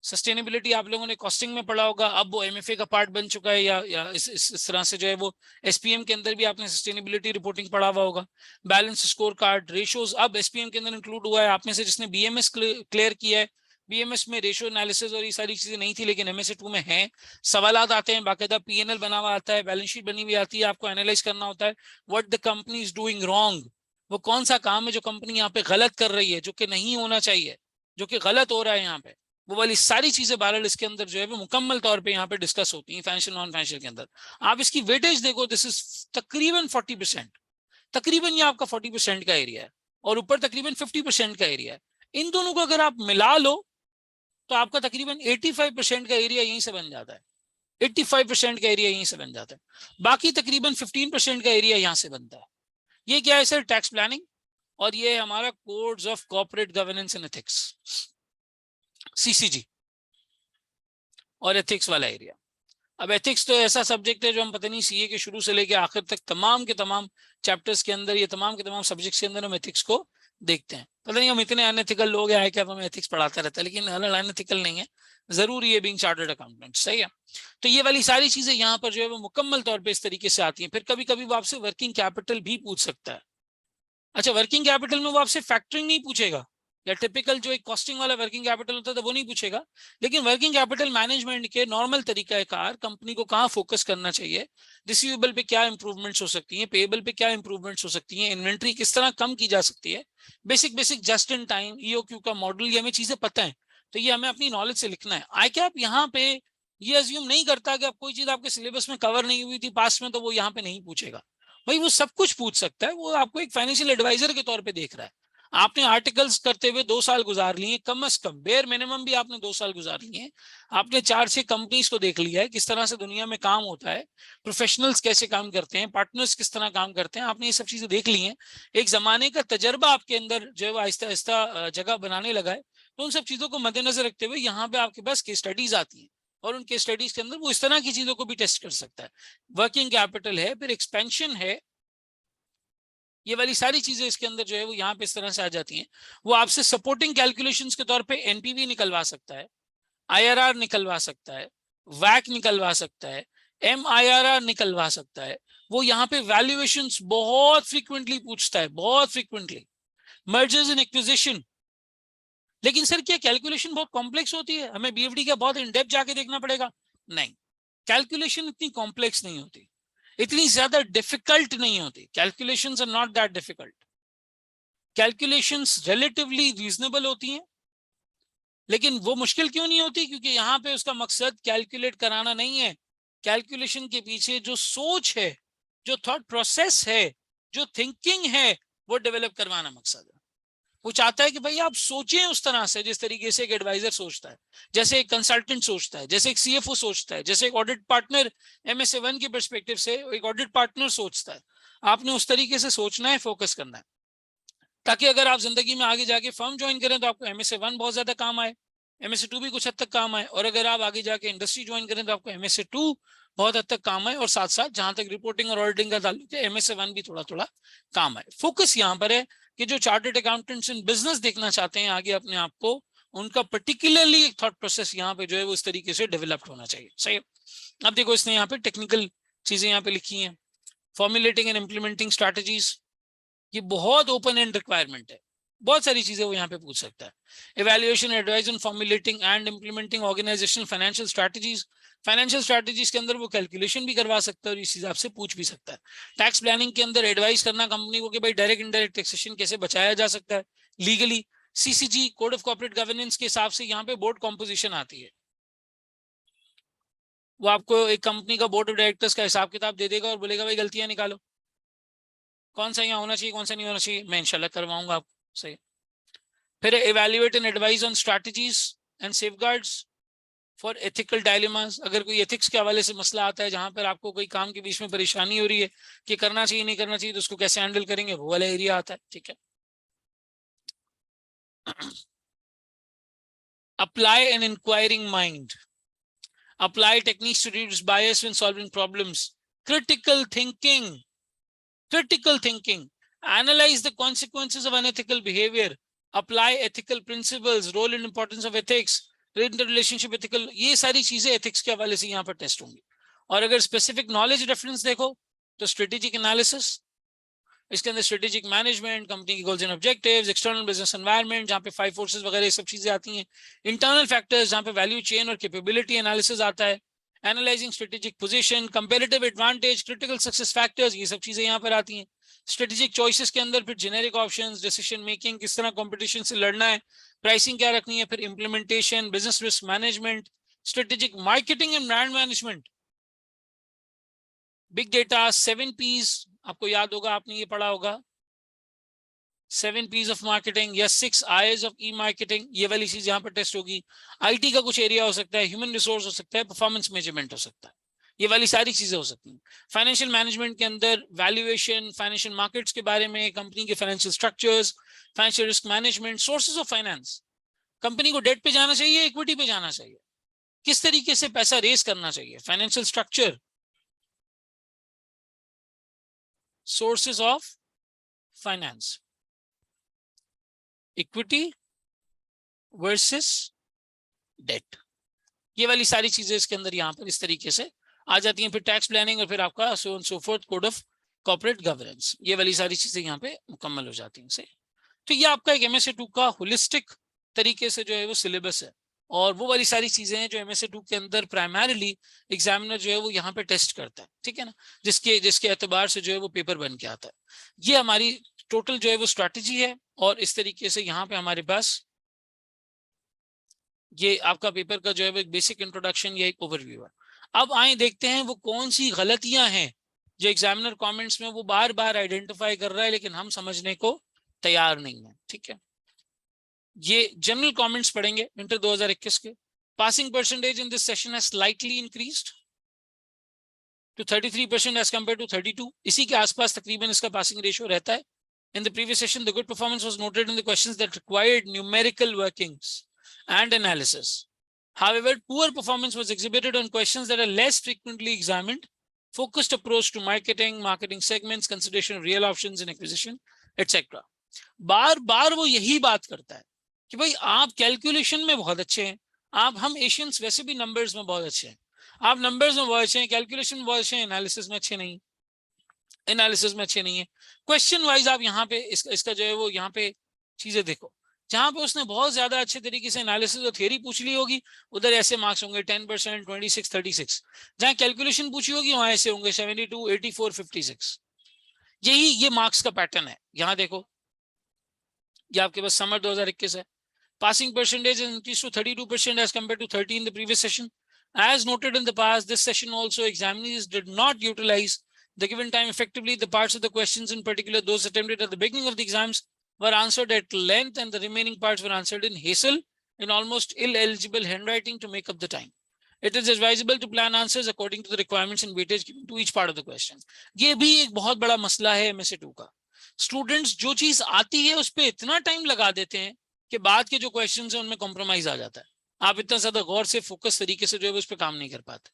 सस्टेनेबिलिटी आप लोगों ने कॉस्टिंग में पढ़ा होगा, अब वो एमएफए का पार्ट बन चुका है, या इस तरह से जो है वो एसपीएम के अंदर भी आपने सस्टेनेबिलिटी रिपोर्टिंग पढ़ा हुआ होगा। बैलेंस स्कोर कार्ड, रेशियोज अब एसपीएम के अंदर इंक्लूड हुआ है। आप में से जिसने बीएमएस क्लियर किया है, बीएमएस में रेशियो एनालिसिस और ये सारी चीजें नहीं थी, लेकिन एमएसए 2 में है। सवालात आते हैं, बाकायदा पीएनएल बना हुआ आता है, बैलेंस शीट बनी हुई आती है, आपको एनालाइज करना होता है what the company is doing wrong, वो कौन सा काम है जो कंपनी यहाँ पे गलत कर रही है, जो कि नहीं होना चाहिए, जो कि गलत हो रहा है यहाँ पे। वो वाली सारी चीजें बहरहाल इसके अंदर जो है वो मुकम्मल तौर पे यहाँ पे डिस्कस होती हैं फाइनेंशियल नॉन फाइनेंशियल के अंदर। आप इसकी वेटेज देखो, दिस इज तकरीबन 40%, तकरीबन ये आपका 40% का एरिया है, और ऊपर तकरीबन 50% का एरिया है। इन दोनों को अगर आप मिला लो तो आपका तकरीबन 85% का एरिया यहीं से बन जाता है। 85% का एरिया यहीं से बन जाता है, बाकी तकरीबन 15% का एरिया यहाँ से बनता है। ये क्या है सर? टैक्स प्लानिंग, और ये हमारा codes of corporate governance and ethics, CCG, और एथिक्स वाला एरिया। अब एथिक्स तो ऐसा सब्जेक्ट है जो हम पता नहीं सीए के शुरू से लेके आखिर तक तमाम के तमाम चैप्टर्स के अंदर, ये तमाम के तमाम सब्जेक्ट्स के अंदर हम एथिक्स को देखते हैं। पता नहीं हम इतने अनएथिकल लोग हैं कि अब हमें एथिक्स पढ़ाता रहता है, लेकिन अनएथिकल नहीं है, जरूरी है बीइंग चार्टर्ड अकाउंटेंट, सही है। तो ये वाली सारी चीजें यहाँ पर जो है वो मुकम्मल तौर पर इस तरीके से आती हैं। फिर कभी कभी वो आपसे वर्किंग कैपिटल भी पूछ सकता है। अच्छा, वर्किंग कैपिटल में वो आपसे फैक्टरिंग नहीं पूछेगा, या टिपिकल जो एक कॉस्टिंग वाला वर्किंग कैपिटल होता है वो नहीं पूछेगा, लेकिन वर्किंग कैपिटल मैनेजमेंट के नॉर्मल तरीकाकार कंपनी को कहाँ फोकस करना चाहिए, रिसीवेबल पे क्या इंप्रूवमेंट्स हो सकती हैं, पेएबल पे क्या इंप्रूवमेंट्स हो सकती हैं, इन्वेंट्री किस तरह कम की जा सकती है, basic basic just in time EOQ का मॉडल, ये हमें चीजें पता है। तो ये हमें अपनी नॉलेज से लिखना है। आई कैप यहाँ पे ये अज्यूम नहीं करता कि अब कोई चीज आपके सिलेबस में कवर नहीं हुई थी पास्ट में तो वो यहाँ पे नहीं पूछेगा। भाई वो सब कुछ पूछ सकता है, वो आपको एक फाइनेंशियल एडवाइजर के तौर पे देख रहा है। आपने आर्टिकल्स करते हुए 2 साल गुजार लिए, कम से कम बेयर मिनिमम भी आपने 2 साल गुजार लिए। आपने 4 से कंपनीज को देख लिया है, किस तरह से दुनिया में काम होता है, प्रोफेशनल्स कैसे काम करते हैं, पार्टनर्स किस तरह काम करते हैं, आपने ये सब चीजें देख ली हैं। एक जमाने का तजर्बा आपके अंदर जो है वो आहिस्ता आहिस्ता जगह बनाने लगा है। तो उन सब चीजों को मद्देनजर रखते हुए यहाँ पे आपके पास केस स्टडीज आती हैं, और उन केस स्टडीज के अंदर वो इस तरह की चीजों को भी टेस्ट कर सकता है। वर्किंग कैपिटल है, फिर एक्सपेंशन है, ये वाली सारी चीजें इसके अंदर जो है वो यहाँ पे इस तरह से आ जाती हैं। वो आपसे सपोर्टिंग कैलकुलेशंस के तौर पे एनपीवी निकलवा सकता है, आईआरआर निकलवा सकता है, वैक निकलवा सकता है, एमआईआरआर निकलवा सकता है। वो यहाँ पे वैल्यूएशंस बहुत फ्रीक्वेंटली पूछता है, बहुत फ्रीक्वेंटली, मर्जर्स एंड एक्विजिशन। लेकिन सर क्या कैलकुलेशन बहुत कॉम्प्लेक्स होती है, हमें बीएफडी का बहुत इन डेप्थ जाके देखना पड़ेगा? नहीं, कैलकुलेशन इतनी कॉम्प्लेक्स नहीं होती, इतनी ज्यादा डिफिकल्ट नहीं होती। Calculations are not that difficult, calculations relatively reasonable होती हैं। लेकिन वो मुश्किल क्यों नहीं होती? क्योंकि यहाँ पे उसका मकसद कैलकुलेट कराना नहीं है, कैलकुलेशन के पीछे जो सोच है, जो थॉट प्रोसेस है, जो थिंकिंग है, वो डेवलप करवाना मकसद है। वो चाहता है कि भाई आप सोचें उस तरह से जिस तरीके से एक एडवाइजर सोचता है, जैसे एक कंसल्टेंट सोचता है, जैसे एक सीएफओ सोचता है, जैसे एक ऑडिट पार्टनर एमएसए 1 के पर्सपेक्टिव से एक ऑडिट पार्टनर सोचता है। आपने उस तरीके से सोचना है, फोकस करना है, ताकि अगर आप जिंदगी में आगे जाके फर्म ज्वाइन करें तो आपको एमएसए 1 बहुत ज्यादा काम आए, एमएसए 2 भी कुछ हद तक काम आए, और अगर आप आगे जाके इंडस्ट्री ज्वाइन करें तो आपको एमएसए 2 बहुत हद तक काम आए, और साथ साथ जहां तक रिपोर्टिंग और ऑडिटिंग का ताल्लुक है एमएसए 1 भी थोड़ा थोड़ा काम आए। फोकस यहाँ पर है कि जो चार्टर्ड अकाउंटेंट्स इन बिजनेस देखना चाहते हैं आगे अपने आप को, उनका पर्टिकुलरली एक थॉट प्रोसेस यहाँ पे जो है वो इस तरीके से डेवलप्ड होना चाहिए, सही है। अब देखो इसने यहाँ पे टेक्निकल चीजें यहाँ पे लिखी हैं, फॉर्मुलेटिंग एंड इम्प्लीमेंटिंग स्ट्रैटेजीज, ये बहुत ओपन एंड रिक्वायरमेंट है, बहुत सारी चीजें वो यहाँ पे पूछ सकता है। Evaluation, advice on formulating and implementing organisational financial strategies, financial strategies के अंदर वो कैलकुलेशन भी करवा सकता है और इस हिसाब से पूछ भी सकता है। टैक्स प्लानिंग के अंदर एडवाइस करना कंपनी को कि भाई डायरेक्ट इनडायरेक्ट टैक्सेशन कैसे बचाया जा सकता है legally. CCG, code of corporate governance के हिसाब से यहाँ पे बोर्ड कॉम्पोजिशन आती है, वो आपको एक कंपनी का बोर्ड ऑफ डायरेक्टर्स का हिसाब किताब दे देगा और बोलेगा भाई गलतियां निकालो, कौन सा यहाँ होना चाहिए कौन सा नहीं होना चाहिए, मैं इंशाल्लाह करवाऊंगा आपको, सही। फिर evaluate and advise on strategies and safeguards for ethical dilemmas, अगर कोई एथिक्स के हवाले से मसला आता है जहां पर आपको कोई काम के बीच में परेशानी हो रही है कि करना चाहिए नहीं करना चाहिए तो उसको कैसे हैंडल करेंगे, वो वाला एरिया आता है, ठीक है। Apply N enquiring mind, Apply techniques to reduce bias when solving problems. Critical thinking. Critical thinking. Analyze the consequences of unethical behavior. Apply ethical principles. Role and importance of ethics. Interrelationship ethical. ये सारी चीजें ethics के हवाले से यहाँ पर test होंगी. और अगर specific knowledge reference देखो तो strategic analysis, इसके अंदर स्ट्रेटेजिक मैनेजमेंट, कंपनी की goals and objectives, external business environment जहां पे 5 फोर्सेस वगैरह सब चीजें आती हैं, इंटरनल फैक्टर्स जहां पे वैल्यू चेन और कैपेबिलिटी एनालिसिस आता है, analysing strategic position, comparative advantage, critical success factors, ये सब चीजें यहाँ पर आती हैं. स्ट्रेटेजिक चॉइसेस के अंदर फिर जेनेरिक ऑप्शंस, डिसीजन मेकिंग, किस तरह कंपटीशन से लड़ना है, प्राइसिंग क्या रखनी है, फिर implementation, business risk management, strategic marketing and brand management, big data, 7 P's आपको याद होगा, आपने ये पढ़ा होगा, 7 P's ऑफ मार्केटिंग या 6 I's ऑफ ई मार्केटिंग, ये वाली चीज यहाँ पर टेस्ट होगी. आईटी का कुछ एरिया हो सकता है, ह्यूमन रिसोर्स हो सकता है, परफॉर्मेंस मेजरमेंट हो सकता है, ये वाली सारी चीजें हो सकती हैं. फाइनेंशियल मैनेजमेंट के अंदर वैल्यूएशन, फाइनेंशियल मार्केट्स के बारे में, कंपनी के financial structures, financial risk management, sources of finance, company को डेट पे जाना चाहिए, इक्विटी पे जाना चाहिए, किस तरीके से पैसा रेस करना चाहिए, financial structure, sources of finance, equity versus debt, ये वाली सारी चीजें इसके अंदर यहाँ पर इस तरीके से आ जाती हैं. फिर टैक्स प्लानिंग और फिर आपका so and so fourth, code of corporate governance, ये वाली सारी चीजें यहाँ पे मुकम्मल हो जाती हैं से. तो ये आपका एक MSA2 का होलिस्टिक तरीके से जो है वो सिलेबस है, और वो वाली सारी चीजें हैं जो MSA2 के अंदर प्राइमरीली एग्जामिनर जो है वो यहाँ पे टेस्ट करता है, ठीक है ना, जिसके एतबार से जो है वो पेपर बन के आता है. ये हमारी टोटल जो है वो स्ट्रैटेजी है, और इस तरीके से यहाँ पे हमारे पास ये आपका पेपर का जो है वो एक बेसिक इंट्रोडक्शन या एक ओवरव्यू है. अब आए देखते हैं वो कौन सी गलतियां हैं जो एग्जामिनर कमेंट्स में वो बार बार आइडेंटिफाई कर रहा है लेकिन हम समझने को तैयार नहीं है. ठीक है, ये जनरल कमेंट्स पढ़ेंगे इंटर 2021 के. Passing percentage in this session has slightly increased to 33% as compare to 32. इसी के आसपास तकरीबन इसका पासिंग रेशियो रहता है. In the previous session, the good performance was noted in the questions that required numerical workings and analysis. However, poor performance was exhibited on questions that are less frequently examined, focused approach to marketing, marketing segments, consideration of real options in acquisition, etc. बार बार वो यही बात करता है कि भाई आप calculation में बहुत अच्छे हैं, हम एशियंस वैसे भी नंबर्स में बहुत अच्छे हैं, आप नंबर्स में बहुत अच्छे हैं, कैलकुलेशन में बहुत अच्छे हैं, एनालिसिस में अच्छे नहीं, एनालिसिस में अच्छे नहीं है. क्वेश्चन वाइज आप यहाँ पे इसका जो है वो यहाँ पे चीजें देखो, जहां पे उसने बहुत ज्यादा अच्छे तरीके से एनालिसिस और थ्योरी पूछ ली होगी उधर ऐसे मार्क्स होंगे 10%, 26, 36. जहां कैलकुलेशन पूछी होगी वहां ऐसे होंगे 72, 84, 56. यही ये मार्क्स का पैटर्न है. यहाँ देखो, ये आपके पास समर 2021 है. Passing percentage is increased to 32% as compared to 30 in the previous session. As noted in the past, this session also examinees did not utilize the given time effectively. The parts of the questions, in particular those attempted at the beginning of the exams, were answered at length, and the remaining parts were answered in haste, in almost illegible handwriting to make up the time. It is advisable to plan answers according to the requirements and weightage given to each part of the question. ये भी एक बहुत बड़ा मसला है MSA2 का. Students जो चीज आती है उस पर इतना टाइम लगा देते हैं कि बाद के जो क्वेश्चंस हैं उनमें कॉम्प्रोमाइज आ जाता है. आप इतना ज्यादा गौर से फोकस तरीके से जो है उस पर काम नहीं कर पाते.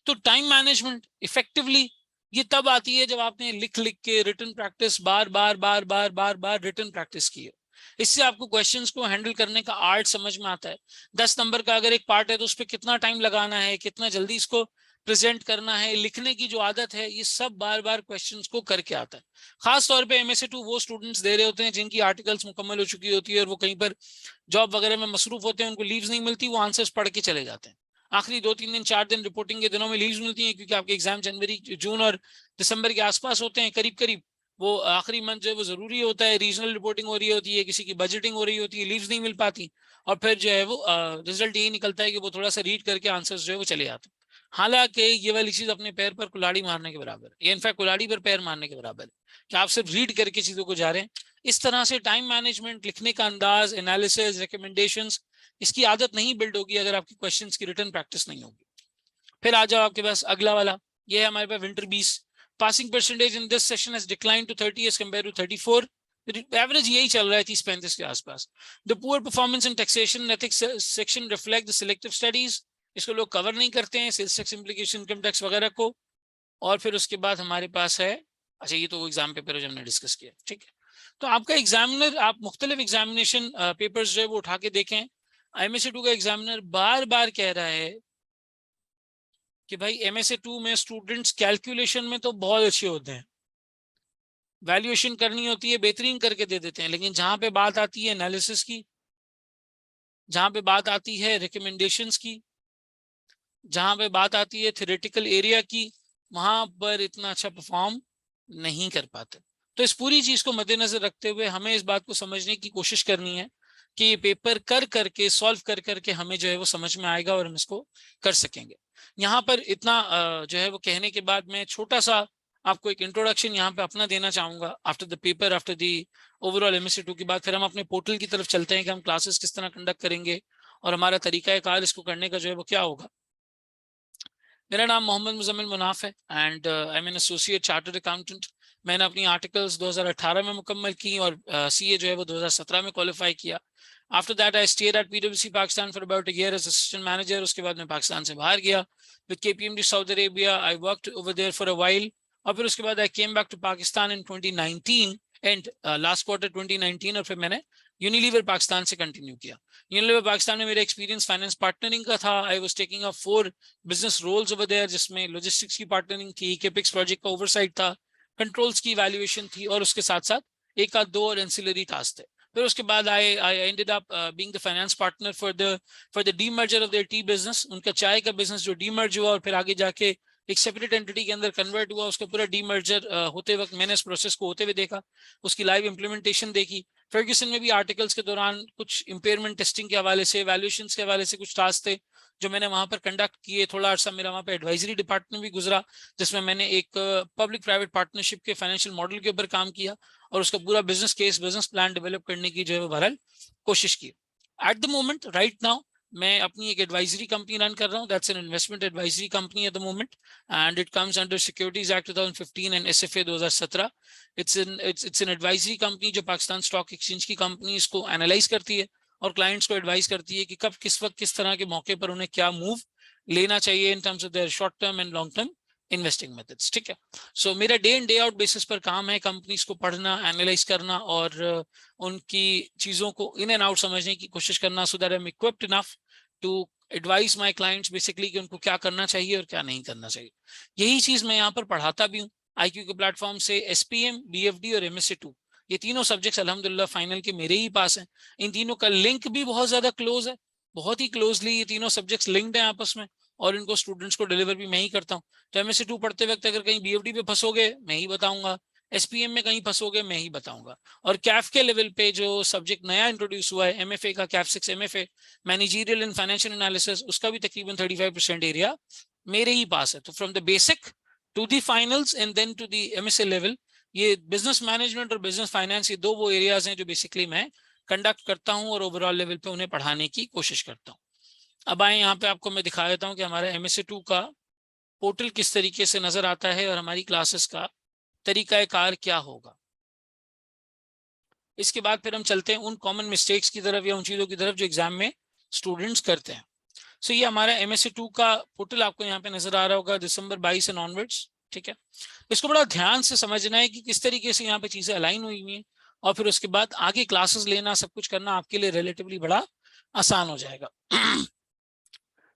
तो टाइम मैनेजमेंट इफेक्टिवली ये तब आती है जब आपने लिख के रिटन प्रैक्टिस बार बार रिटन प्रैक्टिस की है. इससे आपको क्वेश्चंस को हैंडल करने का आर्ट समझ में आता है. 10 नंबर का अगर एक पार्ट है तो उस पर कितना टाइम लगाना है, कितना जल्दी इसको प्रेजेंट करना है, लिखने की जो आदत है, ये सब बार बार क्वेश्चंस को करके आता है. खास तौर पे MSA2 वो स्टूडेंट्स दे रहे होते हैं जिनकी आर्टिकल्स मुकम्मल हो चुकी होती है और वो कहीं पर जॉब वगैरह में मसरूफ होते हैं, उनको लीव्स नहीं मिलती, वो आंसर्स पढ़ के चले जाते हैं. आखिरी 2-3 दिन 4 दिन रिपोर्टिंग के दिनों में लीव्स मिलती हैं क्योंकि आपके एग्जाम जनवरी, जून और दिसंबर के आसपास होते हैं. करीब वो आखिरी मंथ जो है वो जरूरी होता है, रीजनल रिपोर्टिंग हो रही होती है, किसी की बजटिंग हो रही होती है, लीव्स नहीं मिल पाती, और फिर जो है वो रिजल्ट यही निकलता है कि वो थोड़ा सा रीड करके आंसर्स जो है वो चले जाते हैं. हालांकि ये वाली चीज अपने पैर पर कुल्हाड़ी मारने के बराबर है, इनफैक्ट कुल्हाड़ी पर पैर मारने के बराबर है कि आप सिर्फ रीड करके चीजों को जा रहे हैं. इस तरह से टाइम मैनेजमेंट, लिखने का अंदाज, एनालिसिस, रिकमेंडेशंस, इसकी आदत नहीं बिल्ड होगी अगर आपकी क्वेश्चंस की रिटन प्रैक्टिस नहीं होगी. फिर आ जाओ आपके पास अगला वाला, ये है हमारे पास winter 20. Passing percentage in this session has declined to 30 as compare to 34. Average यही चल रहा है 30-35 के आसपास. The poor performance in taxation ethics section reflect the selective studies इसको लोग कवर नहीं करते हैं, sales tax implication, income tax वगैरह को। और फिर उसके बाद हमारे पास है, अच्छा ये तो वो एग्जाम पेपर है जो हमने डिस्कस किया, ठीक है। तो आपका एग्जामिनर, आप मुख्तलिफ एग्जामिनेशन पेपर्स जो है वो उठा के देखें। MSc2 का एग्जामिनर बार बार कह रहा है कि भाई MSc2 में स्टूडेंट्स कैलकुलेशन में तो बहुत अच्छे होते हैं, वैल्यूएशन करनी होती है बेहतरीन करके दे देते हैं, लेकिन जहां पे बात आती है एनालिसिस की, जहां पे बात आती है रिकमेंडेशंस की, जहां पे बात आती है थ्योरेटिकल एरिया की, वहां पर इतना अच्छा परफॉर्म नहीं कर पाते। तो इस पूरी चीज को मद्देनजर रखते हुए हमें इस बात को समझने की कोशिश करनी है कि ये पेपर कर करके, सॉल्व कर करके हमें जो है वो समझ में आएगा और हम इसको कर सकेंगे। यहाँ पर इतना जो है वो कहने के बाद मैं छोटा सा आपको एक इंट्रोडक्शन यहाँ पे अपना देना चाहूंगा। After the paper, after the overall MSc2 के बाद फिर हम अपने पोर्टल की तरफ चलते हैं कि हम क्लासेस किस तरह कंडक्ट करेंगे और हमारा तरीका कार इसको करने का जो है वो क्या होगा। मेरा नाम मोहम्मद मुजम्मिल मुनाफ है and I am an associate chartered accountant. मैंने अपनी आर्टिकल्स 2018 में मुकम्मल की और CA जो है वो 2017 में क्वालिफाई किया। After that I stayed at PwC Pakistan for about a year as assistant manager. उसके बाद मैं पाकिस्तान से बाहर गया with KPMG Saudi Arabia. I worked over there for a while और फिर उसके बाद I came back to Pakistan in 2019 and last quarter 2019 और फिर मैंने यूनिलीवर पाकिस्तान से कंटिन्यू किया। यूनिलीवर पाकिस्तान में मेरा एक्सपीरियंस फाइनेंस पार्टनरिंग का था। I was taking up 4 business roles over there, जिसमें लॉजिस्टिक्स की पार्टनरिंग थी, केपिक्स प्रोजेक्ट का ओवरसाइट था, कंट्रोल्स की वैल्यूएशन थी और उसके साथ साथ एक आध दो और एंसिलरी टास्क थे। फिर उसके बाद I ended up being the finance partner for the demerger of their T business. उनका चाय का बिजनेस जो डीमर्ज हुआ और फिर आगे जाके एक सेपरेट एंटिटी के अंदर कन्वर्ट हुआ, उसका पूरा डीमर्जर होते वक्त मैंने इस प्रोसेस को होते हुए देखा, उसकी लाइव इंप्लीमेंटेशन देखी। फर्ग्यूसन में भी आर्टिकल्स के दौरान कुछ इंपेयरमेंट टेस्टिंग के हवाले से, वैल्यूएशंस के हवाले से कुछ टास्क थे जो मैंने वहां पर कंडक्ट किए। थोड़ा अर्सा मेरा वहां पर एडवाइजरी डिपार्टमेंट भी गुजरा, जिसमें मैंने एक पब्लिक प्राइवेट पार्टनरशिप के फाइनेंशियल मॉडल के ऊपर काम किया और उसका पूरा business case, business plan develop करने की जो है बहरहाल कोशिश की। At the moment right now मैं अपनी एक एडवाइजरी कंपनी रन कर रहा हूँ। That's an investment advisory company at the moment and it comes under securities act 2015 and SFA 2017। It's an advisory company जो पाकिस्तान स्टॉक एक्सचेंज की कंपनीज को analyse करती है और क्लाइंट्स को एडवाइस करती है कि कब, किस वक्त, किस तरह के मौके पर उन्हें क्या मूव लेना चाहिए in terms of their short term and long term investing methods. ठीक है, सो मेरा day in day out basis पर काम है कंपनीज को पढ़ना, एनालाइज करना और उनकी चीजों को इन एंड आउट समझने की कोशिश करना, so that I am equipped enough to advice my clients basically कि उनको क्या करना चाहिए और क्या नहीं करना चाहिए। यही चीज मैं यहाँ पर पढ़ाता भी हूँ। IQ के प्लेटफॉर्म से SPM, BFD और MSc2 ये तीनों सब्जेक्ट्स अल्हम्दुलिल्लाह फाइनल के मेरे ही पास हैं। इन तीनों का लिंक भी बहुत ज्यादा क्लोज है, बहुत ही क्लोजली ये तीनों सब्जेक्ट्स लिंक्ड हैं आपस में और इनको स्टूडेंट्स को डिलीवर भी मैं ही करता हूँ। तो MSc2 पढ़ते वक्त अगर कहीं BFD पे फंसोगे मैं ही बताऊंगा, SPM में कहीं फंसोगे मैं ही बताऊंगा। और कैफ के लेवल पे जो सब्जेक्ट नया इंट्रोड्यूस हुआ है MFA का, Kaif 6 MFA managerial and financial analysis, उसका भी तकरीबन 35% एरिया मेरे ही पास है। तो from the basic to the finals and then to the MSA level, ये बिजनेस मैनेजमेंट और बिजनेस फाइनेंस, ये दो वो एरियाज हैं जो बेसिकली मैं कंडक्ट करता हूं और ओवरऑल लेवल पे उन्हें पढ़ाने की कोशिश करता हूं। अब आए यहाँ पे आपको मैं दिखा देता हूँ कि हमारा MSc2 का पोर्टल किस तरीके से नजर आता है और हमारी क्लासेस का तरीका कार क्या होगा। इसके बाद फिर हम चलते हैं उन कॉमन मिस्टेक्स की तरफ या उन चीजों की तरफ जो एग्जाम में स्टूडेंट्स करते हैं। सो ये हमारा MSc2 का पोर्टल आपको यहाँ पे नजर आ रहा होगा, दिसंबर 22 एंड ऑनवर्ड्स। ठीक है, इसको बड़ा ध्यान से समझना है कि किस तरीके से यहाँ पे चीजें अलाइन हुई हुई हैं और फिर उसके बाद आगे क्लासेस लेना, सब कुछ करना आपके लिए रिलेटिवली बड़ा आसान हो जाएगा।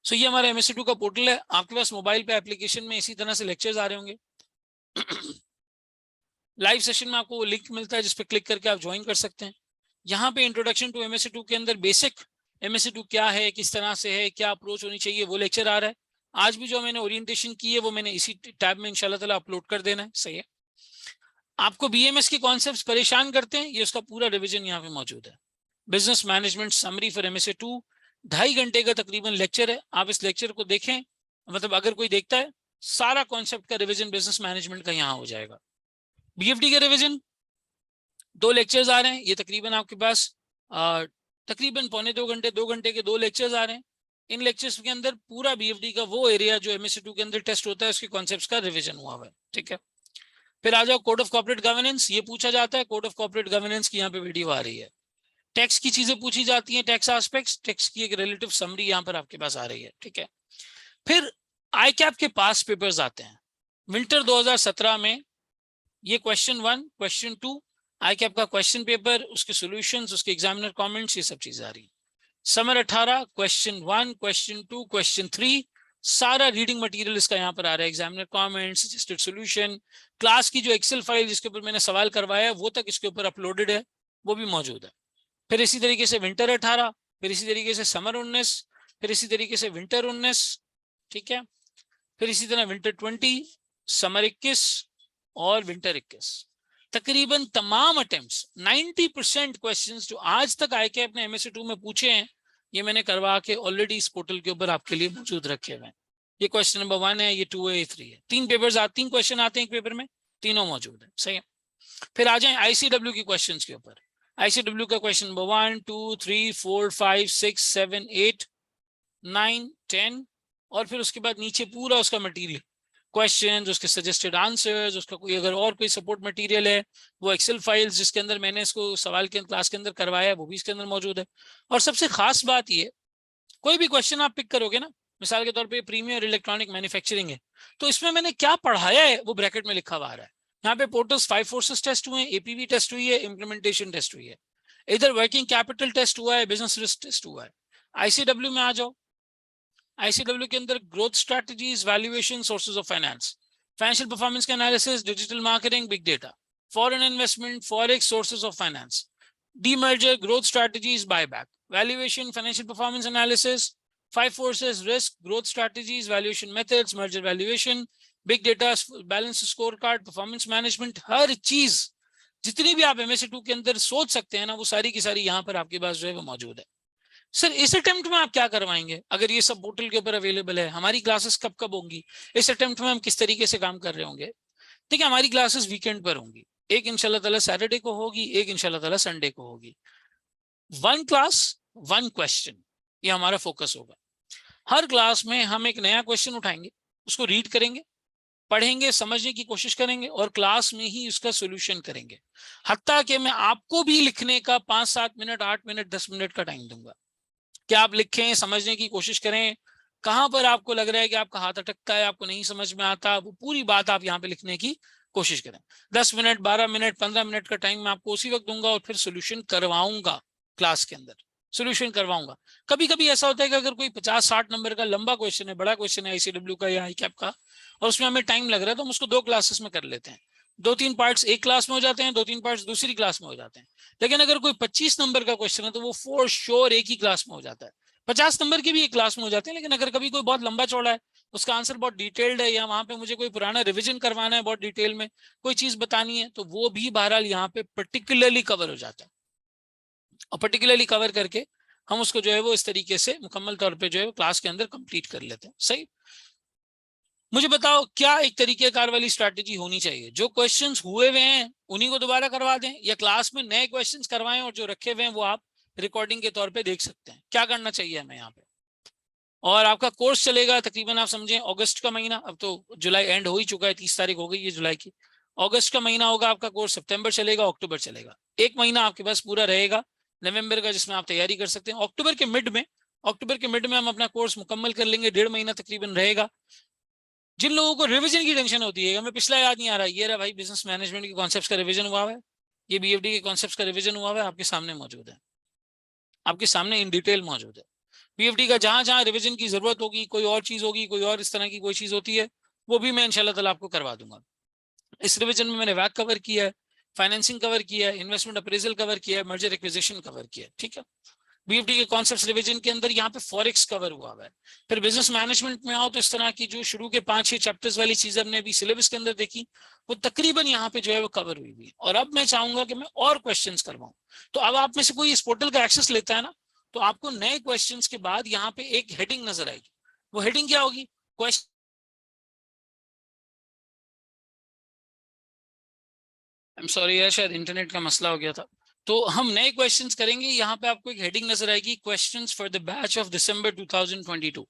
सो ये हमारा MSc2 का पोर्टल है। आपके पास मोबाइल पे एप्लीकेशन में इसी तरह से लेक्चर्स आ रहे होंगे। लाइव सेशन में आपको वो लिंक मिलता है जिस पे क्लिक करके आप ज्वाइन कर सकते हैं। यहाँ पे इंट्रोडक्शन टू MSc2 के अंदर बेसिक MSc2 क्या है, किस तरह से है, क्या अप्रोच होनी चाहिए, वो लेक्चर आ रहा है। आज भी जो मैंने ओरिएंटेशन की है वो मैंने इसी टैब में इंशाल्लाह ताला अपलोड कर देना है। सही है, आपको BMS के कॉन्सेप्ट्स परेशान करते हैं, ये उसका पूरा रिवीजन यहाँ पे मौजूद है। Business management summary for MSc2, 2.5 घंटे का तकरीबन लेक्चर है। आप इस लेक्चर को देखें, मतलब अगर कोई देखता है, सारा कॉन्सेप्ट का रिवीजन बिजनेस मैनेजमेंट का यहाँ हो जाएगा। BFD के रिवीजन 2 लेक्चर्स आ रहे हैं, ये तकरीबन आपके पास तकरीबन 2.25 घंटे, 2 घंटे के 2 लेक्चर्स आ रहे हैं। इन लेक्चर्स के अंदर पूरा BFD का वो एरिया जो MSc2 के अंदर टेस्ट होता है उसके कॉन्सेप्ट्स का रिवीजन हुआ है। ठीक है, फिर आ जाओ कोड ऑफ कॉर्पोरेट गवर्नेंस। ये पूछा जाता है, कोड ऑफ कॉर्पोरेट गवर्नेंस की यहाँ पे वीडियो आ रही है। टैक्स की चीजें पूछी जाती हैं, टैक्स एस्पेक्ट्स, टैक्स की एक रिलेटिव समरी यहाँ पर आपके पास आ रही है, ठीक है। फिर आई कैप के पास पेपर्स आते हैं विंटर 2017 में, ये क्वेश्चन 1, क्वेश्चन 2, आई कैप का क्वेश्चन पेपर, उसके सॉल्यूशंस, उसके एग्जामिनर कमेंट्स, ये सब चीजें आ रही है। समर 18 क्वेश्चन 1, क्वेश्चन 2, क्वेश्चन 3, सारा रीडिंग मटेरियल इसका यहाँ पर आ रहा है, examiner comments, suggested solution, class की जो एक्सेल फाइल जिसके ऊपर मैंने सवाल करवाया है वो तक इसके ऊपर अपलोडेड है, वो भी मौजूद है। फिर इसी तरीके से विंटर 18, फिर इसी तरीके से समर 19, फिर इसी तरीके से विंटर 19, ठीक है। फिर इसी तरह विंटर 20, समर 21 और विंटर 21। तकरीबन तमाम अटेम्प्ट्स 90% क्वेश्चंस जो आज तक आए के अपने MSc2 में पूछे हैं, ये मैंने करवा के ऑलरेडी इस पोर्टल के ऊपर आपके लिए मौजूद रखे हुए हैं। ये क्वेश्चन नंबर 1 है, ये 2 है, ये 3 है। 3 पेपर्स आते, 3 क्वेश्चन आते हैं एक पेपर में, तीनों मौजूद है, सही है। फिर आ जाए ICW की क्वेश्चंस के ऊपर। ICW का क्वेश्चन नंबर 1, 2, 3, 4, 5, 6, 7, 8, 9, 10 और फिर उसके बाद नीचे पूरा उसका मटेरियल, क्वेश्चंस, उसके सजेस्टेड आंसर्स, उसका कोई अगर और कोई सपोर्ट मटेरियल है, वो एक्सेल फाइल्स जिसके अंदर मैंने इसको सवाल के क्लास के अंदर करवाया है वो भी इसके अंदर मौजूद है। और सबसे खास बात ये, कोई भी क्वेश्चन आप पिक करोगे ना, मिसाल के तौर पे प्रीमियर इलेक्ट्रॉनिक मैन्युफैक्चरिंग है, तो इसमें मैंने क्या पढ़ाया है वो ब्रैकेट में लिखा हुआ आ रहा है। यहाँ पे पोर्टल्स 5 फोर्सेस टेस्ट हुए हैं, APV टेस्ट हुई है, इम्प्लीमेंटेशन टेस्ट हुई है, इधर वर्किंग कैपिटल टेस्ट हुआ है, बिजनेस रिस्क टेस्ट हुआ है। ICW में आ जाओ, ICW के अंदर growth strategies, valuation, sources of finance, financial performance का analysis, digital marketing, big data, foreign investment, forex, sources of finance, demerger, growth strategies, buyback, valuation, financial performance analysis, 5 forces, risk, growth strategies, valuation methods, merger valuation, big data, balance scorecard, performance management, हर चीज जितनी भी आप MSc2 के अंदर सोच सकते हैं ना, वो सारी की सारी यहाँ पर आपके पास जो है वो मौजूद है। सर इस अटेम्प्ट में आप क्या करवाएंगे, अगर ये सब पोर्टल के ऊपर अवेलेबल है, हमारी क्लासेस कब कब होंगी, इस अटेम्प्ट में हम किस तरीके से काम कर रहे होंगे। ठीक है, हमारी क्लासेस वीकेंड पर होंगी, एक इंशाल्लाह ताला सैटरडे को होगी, एक इंशाल्लाह ताला संडे को होगी। 1 क्लास 1 क्वेश्चन, ये हमारा फोकस होगा। हर क्लास में हम एक नया क्वेश्चन उठाएंगे, उसको रीड करेंगे, पढ़ेंगे, समझने की कोशिश करेंगे और क्लास में ही उसका सोल्यूशन करेंगे। हत्ता कि मैं आपको भी लिखने का 5-7 मिनट, 8 मिनट, 10 मिनट का टाइम दूंगा कि आप लिखें, समझने की कोशिश करें। कहां पर आपको लग रहा है कि आपका हाथ अटकता है, आपको नहीं समझ में आता, वो पूरी बात आप यहाँ पे लिखने की कोशिश करें। 10 मिनट, 12 मिनट, 15 मिनट का टाइम मैं आपको उसी वक्त दूंगा और फिर सोल्यूशन करवाऊंगा क्लास के अंदर, सोल्यूशन करवाऊंगा। कभी कभी ऐसा होता है कि अगर कोई 50-60 नंबर का लंबा क्वेश्चन है, बड़ा क्वेश्चन है ICW का या ICAP का, और उसमें हमें टाइम लग रहा है, तो हम उसको 2 क्लासेस में कर लेते हैं। 2-3 पार्ट्स एक क्लास में हो जाते हैं, 2-3 पार्ट्स दूसरी क्लास में हो जाते हैं। लेकिन अगर कोई 25 नंबर का क्वेश्चन है तो वो फॉर श्योर एक ही क्लास में हो जाता है। 50 नंबर के भी एक क्लास में हो जाते हैं, लेकिन अगर कभी कोई बहुत लंबा चौड़ा है, उसका आंसर बहुत डिटेल्ड है, या वहां पे मुझे कोई पुराना रिवीजन करवाना है, बहुत डिटेल में कोई चीज बतानी है, तो वो भी बहरहाल यहाँ पे पर्टिकुलरली कवर हो जाता है। और पर्टिकुलरली कवर करके हम उसको जो है वो इस तरीके से मुकम्मल तौर पे जो है क्लास के अंदर कंप्लीट कर लेते हैं। सही, मुझे बताओ क्या एक तरीकेकार वाली स्ट्रैटेजी होनी चाहिए, जो क्वेश्चंस हुए हुए हैं उन्हीं को दोबारा करवा दें, या क्लास में नए क्वेश्चंस करवाएं और जो रखे हुए हैं वो आप रिकॉर्डिंग के तौर पे देख सकते हैं। क्या करना चाहिए हमें यहाँ पे। और आपका कोर्स चलेगा तकरीबन आप समझें अगस्त का महीना, अब तो जुलाई एंड हो ही चुका है, 30 तारीख हो गई है जुलाई की। अगस्त का महीना होगा आपका कोर्स, सितंबर चलेगा, अक्टूबर चलेगा, एक महीना आपके पास पूरा रहेगा नवंबर का, जिसमें आप तैयारी कर सकते हैं। अक्टूबर के मिड में हम अपना कोर्स मुकम्मल कर लेंगे, 1.5 महीना तकरीबन रहेगा। जिन लोगों को रिवीजन की टेंशन होती है, हमें पिछला याद नहीं आ रहा, ये रहा भाई बिजनेस मैनेजमेंट के कॉन्सेप्ट्स का रिवीजन हुआ है, ये BFD के कॉन्सेप्ट्स का रिवीजन हुआ है, आपके सामने मौजूद है, आपके सामने इन डिटेल मौजूद है। BFD का जहां जहां रिवीजन की जरूरत होगी, कोई और चीज होगी, कोई और इस तरह की कोई चीज होती है, वो भी मैं इंशाल्लाह ताला आपको करवा दूंगा। इस रिवीजन में मैंने वैक कवर किया है, फाइनेंसिंग कवर किया है, इन्वेस्टमेंट अप्रेजल कवर किया है, मर्जर एक्विजिशन कवर किया है। ठीक है, BFD के कॉन्सेप्ट्स रिवीजन के अंदर यहाँ पे फॉरेक्स कवर हुआ है। फिर बिजनेस मैनेजमेंट में आओ तो इस तरह की जो शुरू के 5-6 चैप्टर्स वाली चीज हमने अभी सिलेबस के अंदर देखी, वो तकरीबन यहाँ पे जो है वो कवर हुई हुई है। और अब मैं चाहूंगा कि मैं और क्वेश्चंस करवाऊं, तो अब आप में से कोई इस पोर्टल का एक्सेस लेता है ना, तो आपको नए क्वेश्चंस के बाद यहाँ पे एक हेडिंग नजर आएगी। वो हेडिंग क्या होगी, क्वेश्चन, आई एम सॉरी यार, शायद इंटरनेट का मसला हो गया था। तो हम नए क्वेश्चंस करेंगे, यहाँ पे आपको एक हेडिंग नजर आएगी, questions for the batch of December 2022,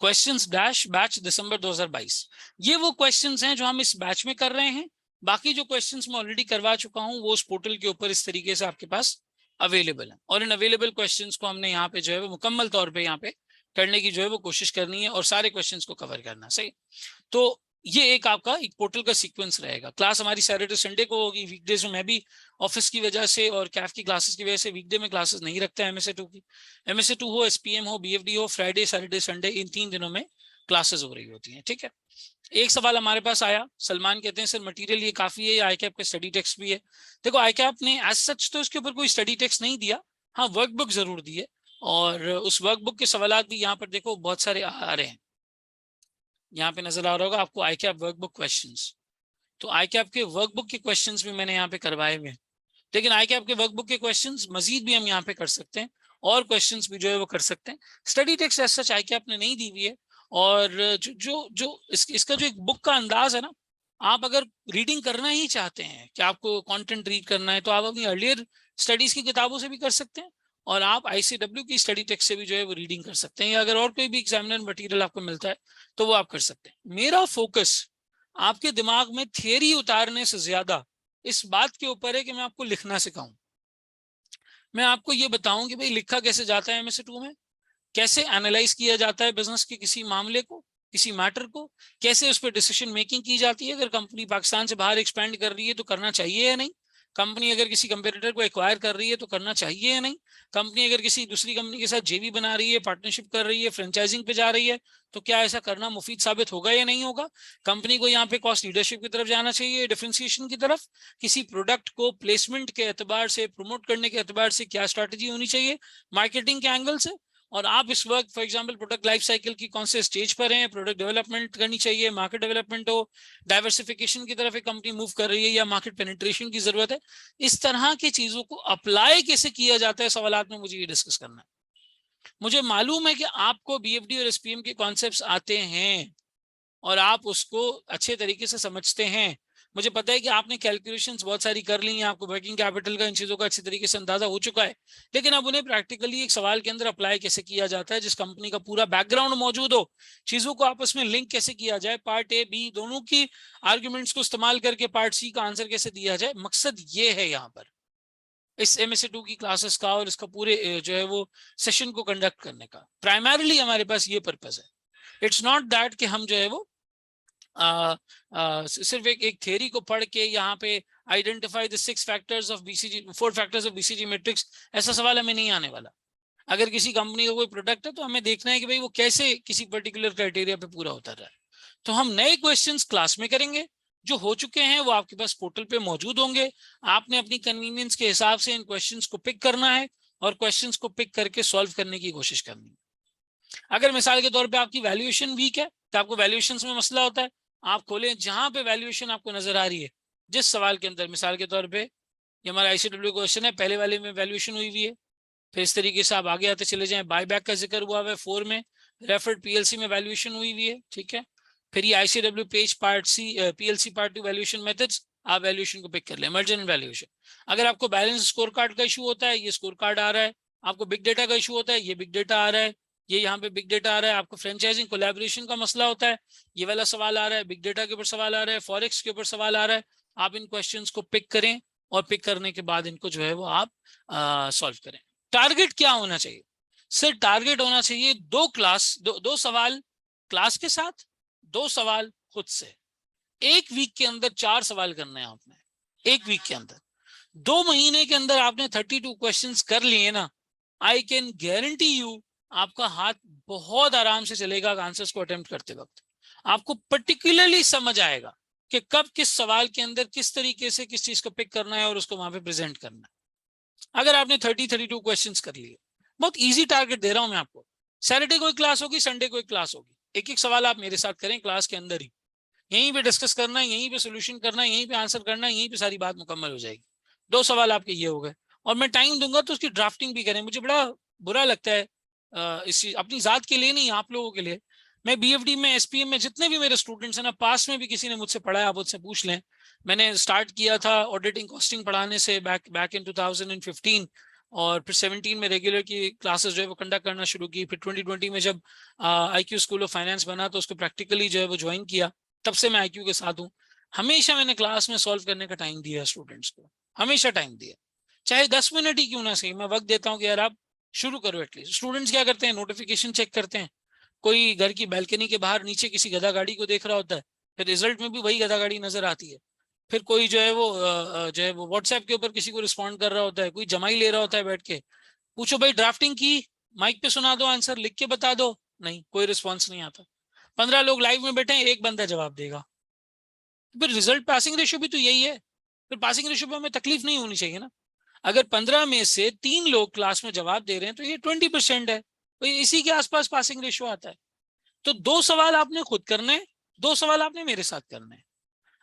questions dash batch December 2022। ये वो क्वेश्चंस हैं जो हम इस बैच में कर रहे हैं। बाकी जो क्वेश्चंस मैं ऑलरेडी करवा चुका हूं वो उस पोर्टल के ऊपर इस तरीके से आपके पास अवेलेबल है, और इन अवेलेबल क्वेश्चंस को हमने यहाँ पे जो है वो मुकम्मल तौर पे यहाँ पे करने की जो है वो कोशिश करनी है और सारे क्वेश्चंस को कवर करना। सही, तो ये एक आपका एक पोर्टल का सीक्वेंस रहेगा। क्लास हमारी सैटरडे संडे को होगी। वीकडेज में मैं भी ऑफिस की वजह से और कैफ की क्लासेस की वजह से वीकडे में क्लासेस नहीं रखते हैं MSA2 की। MSA2 हो, SPM हो, BFD हो, फ्राइडे सैटरडे संडे इन 3 दिनों में क्लासेस हो रही होती हैं। ठीक है, एक सवाल हमारे पास आया, सलमान कहते हैं सर मटेरियल ये काफी है, आई कैप का स्टडी टेक्स्ट भी है। देखो आई कैप ने एज सच तो इसके ऊपर कोई स्टडी टेक्स्ट नहीं दिया, हाँ वर्कबुक जरूर दी है, और उस वर्कबुक के सवाल भी यहाँ पर देखो बहुत सारे आ रहे हैं। यहाँ पे नजर आ रहा होगा आपको आई कैप वर्कबुक क्वेश्चंस, तो आई कैप के वर्कबुक के क्वेश्चंस भी मैंने यहाँ पे करवाए हुए हैं। लेकिन आई कैप के वर्कबुक के क्वेश्चंस मजीद भी हम यहाँ पे कर सकते हैं, और क्वेश्चंस भी जो है वो कर सकते हैं। स्टडी टेक्स्ट एज सच आई कैप ने नहीं दी हुई है। और इसका जो एक बुक का अंदाज है ना, आप अगर रीडिंग करना ही चाहते हैं कि आपको कंटेंट रीड करना है, तो आप अपनी अर्लियर स्टडीज की किताबों से भी कर सकते हैं, और आप ICW की स्टडी टेक्स्ट से भी जो है वो रीडिंग कर सकते हैं, या अगर और कोई भी एग्जामिनर मटेरियल आपको मिलता है तो वो आप कर सकते हैं। मेरा फोकस आपके दिमाग में थियरी उतारने से ज्यादा इस बात के ऊपर है कि मैं आपको लिखना सिखाऊं। मैं आपको ये बताऊं कि भाई लिखा कैसे जाता है MSA2 में, कैसे एनालाइज किया जाता है बिजनेस के किसी मामले को, किसी मैटर को, कैसे उस पर डिसीजन मेकिंग की जाती है। अगर कंपनी पाकिस्तान से बाहर एक्सपेंड कर रही है तो करना चाहिए या नहीं, कंपनी अगर किसी कंपेटिटर को एक्वायर कर रही है तो करना चाहिए या नहीं, कंपनी अगर किसी दूसरी कंपनी के साथ JV बना रही है, पार्टनरशिप कर रही है, फ्रेंचाइजिंग पे जा रही है, तो क्या ऐसा करना मुफीद साबित होगा या नहीं होगा। कंपनी को यहाँ पे कॉस्ट लीडरशिप की तरफ जाना चाहिए, डिफरेंशिएशन की तरफ, किसी प्रोडक्ट को प्लेसमेंट के एतबार से, प्रमोट करने के एतबार से क्या स्ट्रैटेजी होनी चाहिए मार्केटिंग के एंगल से। और आप इस वक्त for example product life cycle की कौन से स्टेज पर हैं, प्रोडक्ट डेवलपमेंट करनी चाहिए, मार्केट डेवलपमेंट हो, डाइवर्सिफिकेशन की तरफ एक कंपनी मूव कर रही है, या मार्केट पेनिट्रेशन की जरूरत है। इस तरह की चीजों को अप्लाई कैसे किया जाता है सवालात में, मुझे ये डिस्कस करना है। मुझे मालूम है कि आपको BFD और SPM के कॉन्सेप्ट्स आते हैं और आप उसको अच्छे तरीके से समझते हैं। मुझे पता है कि आपने कैलकुलेशंस बहुत सारी कर ली हैं, आपको वर्किंग कैपिटल का इन चीजों का अच्छे तरीके से अंदाजा हो चुका है, लेकिन अब उन्हें प्रैक्टिकली एक सवाल के अंदर अप्लाई कैसे किया जाता है, जिस कंपनी का पूरा बैकग्राउंड मौजूद हो, चीजों को आपस में लिंक कैसे किया जाए, पार्ट A B दोनों की आर्ग्यूमेंट्स को इस्तेमाल करके पार्ट C का आंसर कैसे दिया जाए, मकसद ये है यहाँ पर इस MSA2 की क्लासेस का और इसका पूरे जो है वो सेशन को कंडक्ट करने का। प्राइमरीली हमारे पास ये पर्पस है। इट्स नॉट दैट कि हम जो है वो सिर्फ एक थ्योरी को पढ़ के यहाँ पे identify the 6 factors of BCG, 4 factors of BCG matrix, ऐसा सवाल हमें नहीं आने वाला। अगर किसी कंपनी का कोई प्रोडक्ट है तो हमें देखना है कि भाई वो कैसे किसी पर्टिकुलर क्राइटेरिया पे पूरा होता रहा है। तो हम नए क्वेश्चंस क्लास में करेंगे, जो हो चुके हैं वो आपके पास पोर्टल पे मौजूद होंगे। आपने अपनी कन्वीनियंस के हिसाब से इन क्वेश्चंस को पिक करना है और क्वेश्चंस को पिक करके सॉल्व करने की कोशिश करनी है। अगर मिसाल के तौर पे आपकी वैल्यूएशन वीक है तो आपको वैल्यूएशंस में मसला होता है, आप खोलें जहां पे वैल्यूएशन आपको नजर आ रही है, जिस सवाल के अंदर मिसाल के तौर पे ये हमारा ICW क्वेश्चन है, पहले वाले में वैल्यूएशन हुई हुई है, फिर इस तरीके से आप आगे आते चले जाएं, बायबैक का जिक्र हुआ है 4 में, रेफर्ड PLC में वैल्यूएशन हुई हुई है। ठीक है, फिर ये ICW page part C PLC part 2 valuation methods, आप वैल्यूएशन को पिक कर लें, मर्ज एंड वैल्यूएशन। अगर आपको बैलेंस स्कोर कार्ड का इशू होता है, ये स्कोर कार्ड आ रहा है, आपको बिग डेटा का इशू होता है, ये बिग डेटा आ रहा है, ये यहाँ पे बिग डेटा आ रहा है, आपको फ्रेंचाइजिंग कोलैबोरेशन का मसला होता है, ये वाला सवाल आ रहा है, बिग डेटा के ऊपर सवाल आ रहा है, फॉरेक्स के ऊपर सवाल आ रहा है, आप इन क्वेश्चंस को पिक करें और पिक करने के बाद इनको जो है वो आप सॉल्व करें। टारगेट क्या होना चाहिए सर? टारगेट होना चाहिए दो सवाल क्लास के साथ, 2 सवाल खुद से। एक वीक के अंदर 4 सवाल करने हैं आपने, एक वीक के अंदर। 2 महीने के अंदर आपने 32 क्वेश्चंस कर लिए ना, आई कैन गारंटी यू आपका हाथ बहुत आराम से चलेगा आंसर्स को अटेम्प्ट करते वक्त। आपको पर्टिकुलरली समझ आएगा कि कब किस सवाल के अंदर किस तरीके से किस चीज को पिक करना है और उसको वहां पे प्रेजेंट करना है। अगर आपने 32 क्वेश्चंस कर लिए, बहुत इजी टारगेट दे रहा हूं मैं आपको। सैटरडे को एक क्लास होगी, संडे को एक क्लास होगी, एक एक सवाल आप मेरे साथ करें क्लास के अंदर ही, यहीं पे डिस्कस करना है, यहीं पे सोल्यूशन करना है, यहीं पे आंसर करना है, यहीं पे सारी बात मुकम्मल हो जाएगी। 2 सवाल आपके ये हो गए, और मैं टाइम दूंगा तो उसकी ड्राफ्टिंग भी करें। मुझे बड़ा बुरा लगता है इस चीज, अपनी जात के लिए नहीं, आप लोगों के लिए। मैं BFD में SPM में जितने भी मेरे स्टूडेंट्स हैं ना, पास में भी किसी ने मुझसे पढ़ा है, आप उससे पूछ लें। मैंने स्टार्ट किया था ऑडिटिंग कॉस्टिंग पढ़ाने से बैक इन 2015, और फिर 17 में रेगुलर की क्लासेस जो है वो कंडक्ट करना शुरू की। फिर 2020 में जब IQ स्कूल ऑफ फाइनेंस बना तो उसको प्रैक्टिकली जो है वो ज्वाइन किया, तब से मैं IQ के साथ हूँ। हमेशा मैंने क्लास में सॉल्व करने का टाइम दिया स्टूडेंट्स को, हमेशा टाइम दिया। चाहे 10 मिनट ही क्यों ना सही, मैं वक्त देता हूँ कि यार आप शुरू करो एटलीस्ट। स्टूडेंट्स क्या करते हैं, नोटिफिकेशन चेक करते हैं, कोई घर की बैल्कनी के बाहर नीचे किसी गधा गाड़ी को देख रहा होता है, फिर रिजल्ट में भी वही गधा गाड़ी नजर आती है। फिर कोई जो है वो व्हाट्सएप के ऊपर किसी को रिस्पॉन्ड कर रहा होता है, कोई जमाई ले रहा होता है बैठ के। पूछो भाई ड्राफ्टिंग की, माइक पे सुना दो, आंसर लिख के बता दो, नहीं, कोई रिस्पॉन्स नहीं आता। 15 लोग लाइव में बैठे हैं, एक बंदा जवाब देगा। फिर रिजल्ट पासिंग रेशियो भी तो यही है। फिर पासिंग रेशियो पे हमें तकलीफ नहीं होनी चाहिए ना। अगर 15 में से 3 लोग क्लास में जवाब दे रहे हैं तो ये 20% है, तो इसी के आसपास पासिंग रेशियो आता है। तो 2 सवाल आपने खुद करने, 2 सवाल आपने मेरे साथ करने।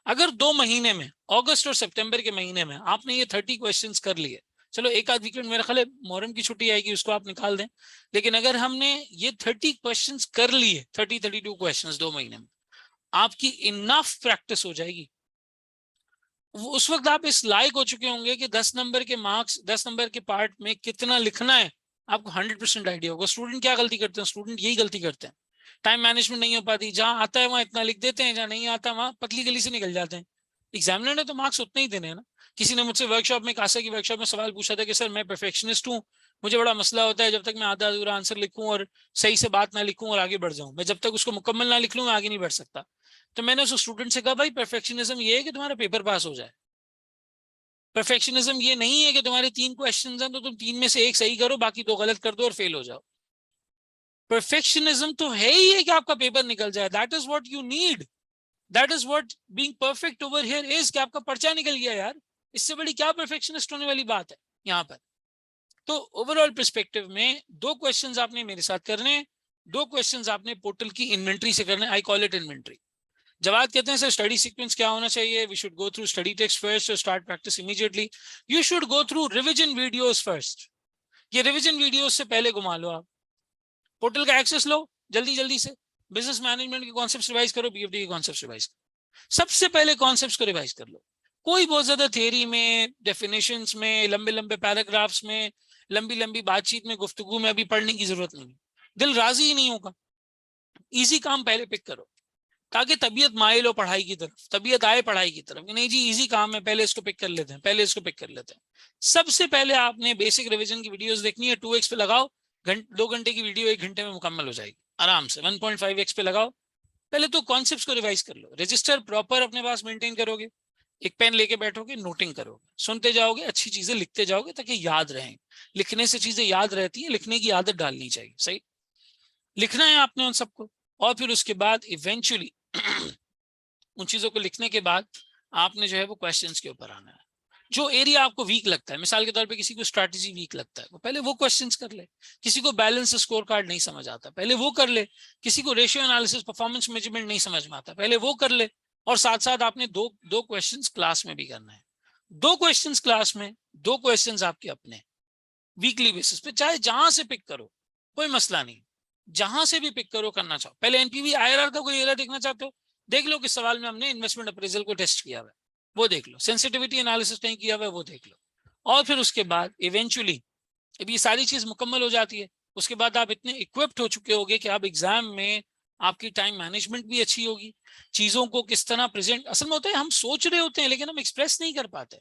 अगर 2 महीने में, अगस्त और सितंबर के महीने में आपने ये 30 क्वेश्चंस कर लिए, चलो एक आध वीकेंड मेरा ख्याल है मोहर्रम की छुट्टी आएगी उसको आप निकाल दें, लेकिन अगर हमने ये 30 क्वेश्चंस कर लिए, 32 क्वेश्चंस 2 महीने में, आपकी इनफ प्रैक्टिस हो जाएगी। उस वक्त आप इस लायक हो चुके होंगे कि 10 नंबर के मार्क्स, 10 नंबर के पार्ट में कितना लिखना है आपको 100% आइडिया होगा। स्टूडेंट क्या गलती करते हैं, स्टूडेंट यही गलती करते हैं, टाइम मैनेजमेंट नहीं हो पाती, जहां आता है वहां इतना लिख देते हैं, जहां नहीं आता वहां पतली गली से निकल जाते हैं। एग्जामिनर ने तो मार्क्स उतने ही देने हैं ना। किसी ने मुझसे वर्कशॉप में, कासा की वर्कशॉप में सवाल पूछा था कि सर मैं परफेक्शनिस्ट हूँ, मुझे बड़ा मसला होता है जब तक मैं आधा अधूरा आंसर लिखूं और सही से बात ना लिखूं और आगे बढ़ जाऊं, मैं जब तक उसको मुकम्मल ना लिख लूं मैं आगे नहीं बढ़ सकता। तो मैंने उस स्टूडेंट से कहा भाई परफेक्शनिज्म ये है कि तुम्हारा पेपर पास हो जाए, परफेक्शनिज्म ये नहीं है कि तुम्हारे 3 क्वेश्चंस हैं तो तुम 3 में से एक सही करो बाकी 2 गलत कर दो और फेल हो जाओ। परफेक्शनिज्म तो है ही है कि आपका पेपर निकल जाए, that is what you need, that is what being perfect over here is, कि आपका पर्चा निकल गया यार, इससे बड़ी क्या परफेक्शनिस्ट होने वाली बात है यहाँ पर। तो ओवरऑल पर्सपेक्टिव में 2 क्वेश्चंस आपने मेरे साथ करने, 2 क्वेश्चंस आपने पोर्टल की इन्वेंट्री से करने, आई कॉल इट इन्वेंट्री। जवाब कहते हैं सर स्टडी सीक्वेंस क्या होना चाहिए, we should go through study text first और start practice immediately. You should go through revision videos first. ये रिवीजन वीडियोस से पहले घुमा लो आप, पोर्टल का एक्सेस लो जल्दी जल्दी से, बिजनेस मैनेजमेंट के कॉन्सेप्ट्स रिवाइज करो, बीएफडी के कॉन्सेप्ट्स रिवाइज करो, सबसे पहले कॉन्सेप्ट्स को रिवाइज कर लो। कोई बहुत ज्यादा थियरी में, डेफिनेशंस में, लंबे लंबे पैराग्राफ्स में, लंबी लंबी बातचीत में, गुफ्तगू में अभी पढ़ने की जरूरत नहीं, दिल राजी ही नहीं होगा। इजी काम पहले पिक करो ताकि तबीयत माइल हो पढ़ाई की तरफ, तबीयत आए पढ़ाई की तरफ, नहीं जी इजी काम है पहले इसको पिक कर लेते हैं, पहले इसको पिक कर लेते हैं। सबसे पहले आपने बेसिक रिवीजन की वीडियोस देखनी है, 2x पे लगाओ, 2 घंटे की वीडियो 1 घंटे में मुकम्मल हो जाएगी आराम से। 1.5x पे लगाओ, पहले तो कॉन्सेप्ट्स को रिवाइज कर लो, रजिस्टर प्रॉपर अपने पास मेंटेन करोगे, एक पेन लेके बैठोगे, नोटिंग करोगे, सुनते जाओगे, अच्छी चीजें लिखते जाओगे ताकि याद रहें। लिखने से चीजें याद रहती हैं, लिखने की आदत डालनी चाहिए, सही लिखना है आपने उन सबको। और फिर उसके बाद इवेंचुअली उन चीजों को लिखने के बाद आपने जो है वो क्वेश्चंस के ऊपर आना है। जो एरिया आपको वीक लगता है, मिसाल के तौर पे किसी को स्ट्रैटेजी वीक लगता है, वो पहले वो क्वेश्चंस कर ले। किसी को बैलेंस स्कोर कार्ड नहीं समझ आता, पहले वो कर ले। किसी को रेशियो एनालिसिस, परफॉर्मेंस मेजरमेंट नहीं समझ में आता, पहले वो कर ले। और साथ साथ आपने दो क्वेश्चंस क्लास में भी करना है, 2 क्वेश्चंस क्लास में, 2 क्वेश्चंस आपके अपने, वीकली बेसिस पे, चाहे जहां से पिक करो कोई मसला नहीं, जहां से भी पिक करो करना चाहो। पहले एनपीवी आईआरआर का कोई एरिया देखना चाहते हो, देख लो किस सवाल में हमने इन्वेस्टमेंट अप्रेजल को टेस्ट किया हुआ है, वो देख लो। सेंसिटिविटी एनालिसिस नहीं किया हुआ है, वो देख लो। और फिर उसके बाद इवेंचुअली अब ये सारी चीज मुकम्मल हो जाती है, उसके बाद आप इतने इक्विप्ड हो चुके होगे कि आप एग्जाम में, आपकी टाइम मैनेजमेंट भी अच्छी होगी, चीजों को किस तरह प्रेजेंट, असल में होता है हम सोच रहे होते हैं लेकिन हम एक्सप्रेस नहीं कर पाते।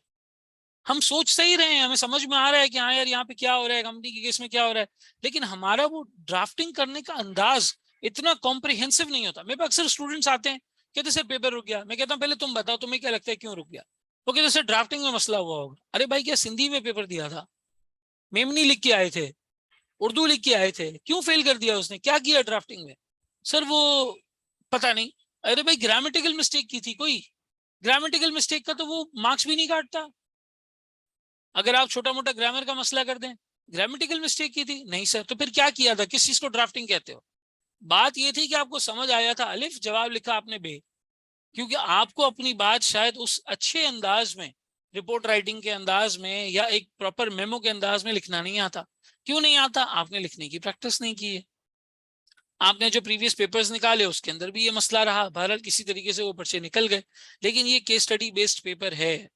हम सोच सही रहे हैं, हमें समझ में आ रहा है कि हाँ यार यहाँ पे क्या हो रहा है, कंपनी के केस में क्या हो रहा है, लेकिन हमारा वो ड्राफ्टिंग करने का अंदाज इतना कॉम्प्रिहेंसिव नहीं होता। मेरे पास अक्सर स्टूडेंट्स आते हैं, कहते सर पेपर रुक गया, मैं कहता हूँ पहले तुम बताओ तुम्हें क्या लगता है क्यों रुक गया। वो कहते सर ड्राफ्टिंग में मसला हुआ होगा। अरे भाई क्या सिंधी में पेपर दिया था, मेमनी लिख के आए थे, उर्दू लिख के आए थे, क्यों फेल कर दिया उसने, क्या किया ड्राफ्टिंग में? सर वो पता नहीं। अरे भाई ग्रामेटिकल मिस्टेक की थी कोई, ग्रामेटिकल मिस्टेक का तो वो मार्क्स भी नहीं काटता। अगर आप छोटा मोटा ग्रामर का मसला कर दें, ग्रामेटिकल मिस्टेक की थी, नहीं सर, तो फिर क्या किया था, किस चीज को ड्राफ्टिंग कहते हो? बात ये थी कि आपको समझ आया था अलिफ, जवाब लिखा आपने बे, क्योंकि आपको अपनी बात शायद उस अच्छे अंदाज में, रिपोर्ट राइटिंग के अंदाज में या एक प्रॉपर मेमो के अंदाज में लिखना नहीं आता। क्यों नहीं आता? आपने लिखने की प्रैक्टिस नहीं की है। आपने जो प्रीवियस पेपर्स निकाले उसके अंदर भी ये मसला रहा, बहरहाल किसी तरीके से वो पर्चे निकल गए, लेकिन ये केस स्टडी बेस्ड पेपर है,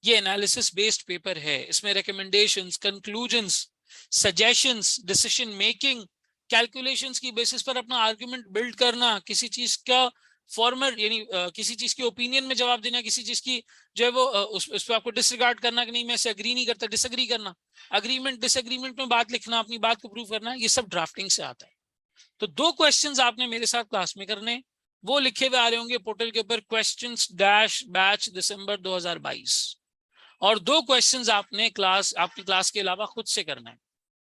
ये एनालिसिस बेस्ड पेपर है, इसमें recommendations, conclusions, suggestions, decision making, calculations की बेसिस पर अपना आर्गुमेंट बिल्ड करना, किसी चीज का फॉर्मर यानी किसी चीज की ओपिनियन में जवाब देना, किसी चीज की जो है वो उस पर आपको डिसरिगार्ड करना कि नहीं मैं इसे अग्री नहीं करता, डिसएग्री करना, अग्रीमेंट डिसएग्रीमेंट में बात लिखना, अपनी बात को प्रूव करना, ये सब ड्राफ्टिंग से आता है। तो 2 क्वेश्चंस आपने मेरे साथ क्लास में करने, वो लिखे हुए आ रहे होंगे पोर्टल के ऊपर, क्वेश्चंस डैश बैच दिसंबर 2022, और 2 क्वेश्चंस आपने आपकी क्लास के अलावा खुद से करना है।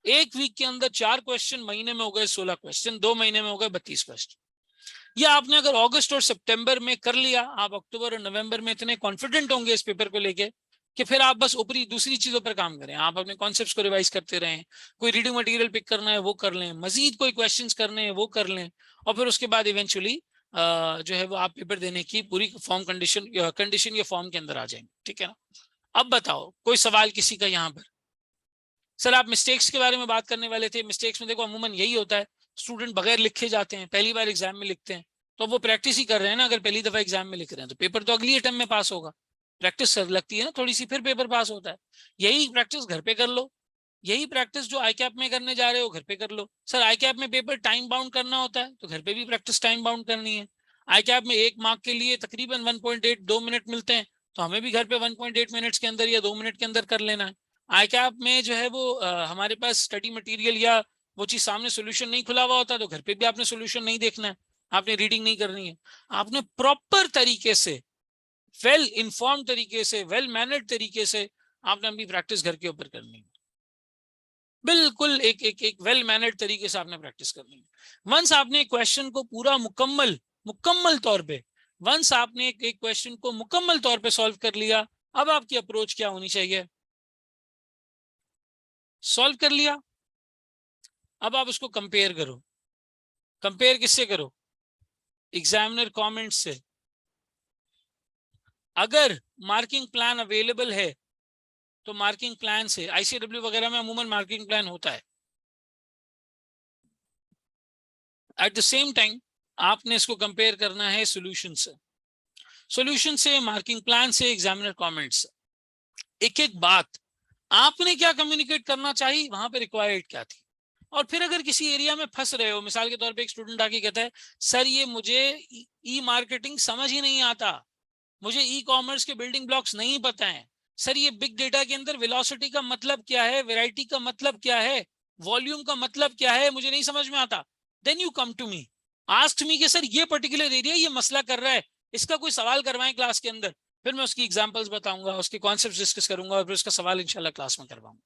1 वीक के अंदर 4 क्वेश्चन, महीने में हो गए 16 क्वेश्चन, 2 महीने में हो गए 32 क्वेश्चन। या आपने अगर अगस्त और सितंबर में कर लिया, आप अक्टूबर और नवंबर में इतने कॉन्फिडेंट होंगे इस पेपर को लेके कि फिर आप बस ऊपरी दूसरी चीजों पर काम करें, आप अपने कॉन्सेप्ट्स को रिवाइज करते रहें, कोई रीडिंग मटेरियल पिक करना है वो कर लें, मजीद कोई क्वेश्चंस करने हैं वो कर लें, और फिर उसके बाद इवेंचुअली जो है वो आप पेपर देने की पूरी फॉर्म कंडीशन या फॉर्म के अंदर आ जाएंगे। ठीक है ना। अब बताओ कोई सवाल किसी का यहाँ पर? सर आप मिस्टेक्स के बारे में बात करने वाले थे। मिस्टेक्स में देखो अमूमन यही होता है, स्टूडेंट बगैर लिखे जाते हैं, पहली बार एग्जाम में लिखते हैं, तो वो प्रैक्टिस ही कर रहे हैं ना। अगर पहली दफा एग्जाम में लिख रहे हैं तो पेपर तो अगली अटेम्प्ट में पास होगा, प्रैक्टिस लगती है ना थोड़ी सी, फिर पेपर पास होता है। यही प्रैक्टिस घर पे कर लो, यही प्रैक्टिस जो आई कैप में करने जा रहे हो घर पे कर लो। सर आई कैप में पेपर टाइम बाउंड करना होता है, तो घर पे भी प्रैक्टिस टाइम बाउंड करनी है। आई कैप में 1 मार्क के लिए तकरीबन 1.8-2 मिनट मिलते हैं, तो हमें भी घर पे 1.8 मिनट्स के अंदर या 2 मिनट के अंदर कर लेना है। आई कैप में जो है वो हमारे पास स्टडी मटेरियल या वो चीज सामने सोल्यूशन नहीं खुला हुआ होता, तो घर पे भी आपने सोल्यूशन नहीं देखना है, आपने रीडिंग नहीं करनी है, आपने प्रॉपर तरीके से, वेल इन्फॉर्म तरीके से, वेल मैनर्ड तरीके से आपने अपनी प्रैक्टिस घर के ऊपर करनी है। बिल्कुल एक वेल मैनर्ड तरीके से आपने प्रैक्टिस करनी है। वंस आपने क्वेश्चन को पूरा मुकम्मल तौर पे, वंस आपने एक क्वेश्चन को मुकम्मल तौर पे सॉल्व कर लिया, अब आपकी अप्रोच क्या होनी चाहिए? सॉल्व कर लिया, अब आप उसको कंपेयर करो। कंपेयर किससे करो? एग्जामिनर कमेंट्स से। अगर मार्किंग प्लान अवेलेबल है तो मार्किंग प्लान से, आईसीडब्ल्यू वगैरह में अमूमन मार्किंग प्लान होता है। एट द सेम टाइम आपने इसको कंपेयर करना है सॉल्यूशन से, सॉल्यूशन से, मार्किंग प्लान से, एग्जामिनर कमेंट्स से। एक एक बात आपने क्या कम्युनिकेट करना चाहिए, वहां पे रिक्वायर्ड क्या थी। और फिर अगर किसी एरिया में फंस रहे हो, मिसाल के तौर पे एक स्टूडेंट आके कहता है सर ये मुझे ई मार्केटिंग समझ ही नहीं आता, मुझे ई कॉमर्स के बिल्डिंग ब्लॉक्स नहीं पता है, सर ये बिग डेटा के अंदर वेलोसिटी का मतलब क्या है, वैरायटी का मतलब क्या है, वॉल्यूम का मतलब क्या है, मुझे नहीं समझ में आता। Then you come to me, ask me कि सर ये पर्टिकुलर एरिया ये मसला कर रहा है, इसका कोई सवाल करवाएं क्लास के अंदर, फिर मैं उसकी एग्जांपल्स बताऊंगा, उसके कॉन्सेप्ट्स डिस्कस करूंगा और फिर उसका सवाल इंशाल्लाह क्लास में करवाऊंगा।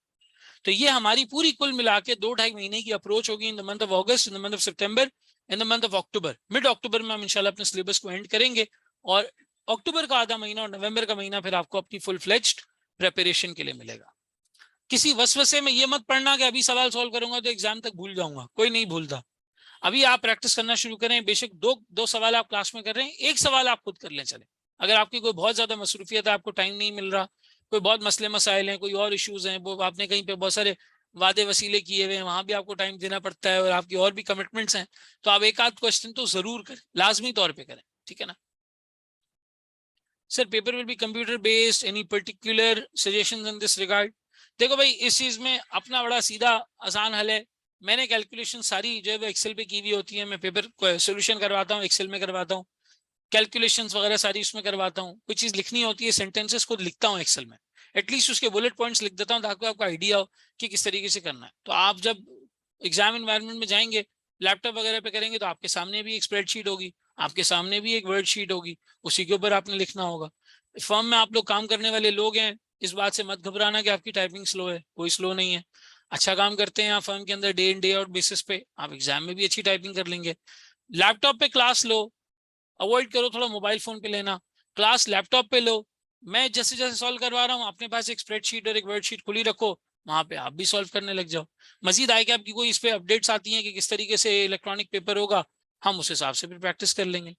तो ये हमारी पूरी कुल मिला के 2-2.5 महीने की अप्रोच होगी, in the month of August, in the month of September, in the month of October. Mid October में हम इंशाल्लाह अपने सिलेबस को एंड करेंगे, और अक्टूबर का आधा महीना और नवंबर का महीना फिर आपको अपनी फुल फ्लेज्ड प्रिपरेशन के लिए मिलेगा। किसी वसवसे में ये मत पढ़ना कि अभी सवाल सॉल्व करूंगा तो एग्जाम तक भूल जाऊंगा, कोई नहीं भूलता। अभी आप प्रैक्टिस करना शुरू करें, बेशक दो सवाल आप क्लास में कर रहे हैं, एक सवाल आप खुद कर लें चले। अगर आपकी कोई बहुत ज्यादा मसरूफियत है, आपको टाइम नहीं मिल रहा, कोई बहुत मसले मसाइल हैं, कोई और इश्यूज हैं, वो आपने कहीं पे बहुत सारे वादे वसीले किए हुए हैं, वहां भी आपको टाइम देना पड़ता है और आपकी और भी कमिटमेंट्स हैं, तो आप एक आध क्वेश्चन तो जरूर करें, लाजमी तौर पर करें। ठीक है ना। Sir paper will be computer based, any particular suggestions in this regard? देखो भाई इस चीज में अपना बड़ा सीधा आसान हल है। मैंने कैलकुलेशन सारी जो है वो एक्सेल पे की हुई होती है, मैं पेपर सोल्यूशन करवाता हूँ एक्सेल में करवाता हूँ, कैलकुलेशंस वगैरह सारी उसमें करवाता हूँ। कोई चीज लिखनी होती है सेंटेंसेस खुद लिखता हूँ एक्सेल में, एटलीस्ट उसके बुलेट पॉइंट्स लिख देता हूँ ताकि आपको आइडिया हो कि किस तरीके से करना है। तो आप जब एग्जाम एनवायरनमेंट में जाएंगे, लैपटॉप वगैरह पे करेंगे, तो आपके सामने भी एक स्प्रेडशीट होगी, आपके सामने भी एक वर्ड शीट होगी, उसी के ऊपर आपने लिखना होगा। फर्म में आप लोग काम करने वाले लोग हैं, इस बात से मत घबराना कि आपकी टाइपिंग स्लो है, कोई स्लो नहीं है। अच्छा काम करते हैं आप फर्म के अंदर, day in day out basis पे, आप एग्जाम में भी अच्छी टाइपिंग कर लेंगे। लैपटॉप पे क्लास लो, अवॉइड करो थोड़ा मोबाइल फोन पे लेना, क्लास लैपटॉप पे लो। मैं जैसे जैसे सॉल्व करवा रहा हूँ अपने पास एक स्प्रेडशीट और एक वर्डशीट खुली रखो, वहां पे आप भी सॉल्व करने लग जाओ। मजीद आए कि आपकी कोई इस पे अपडेट्स आती हैं कि किस तरीके से इलेक्ट्रॉनिक पेपर होगा, हम उस हिसाब से भी प्रैक्टिस कर लेंगे।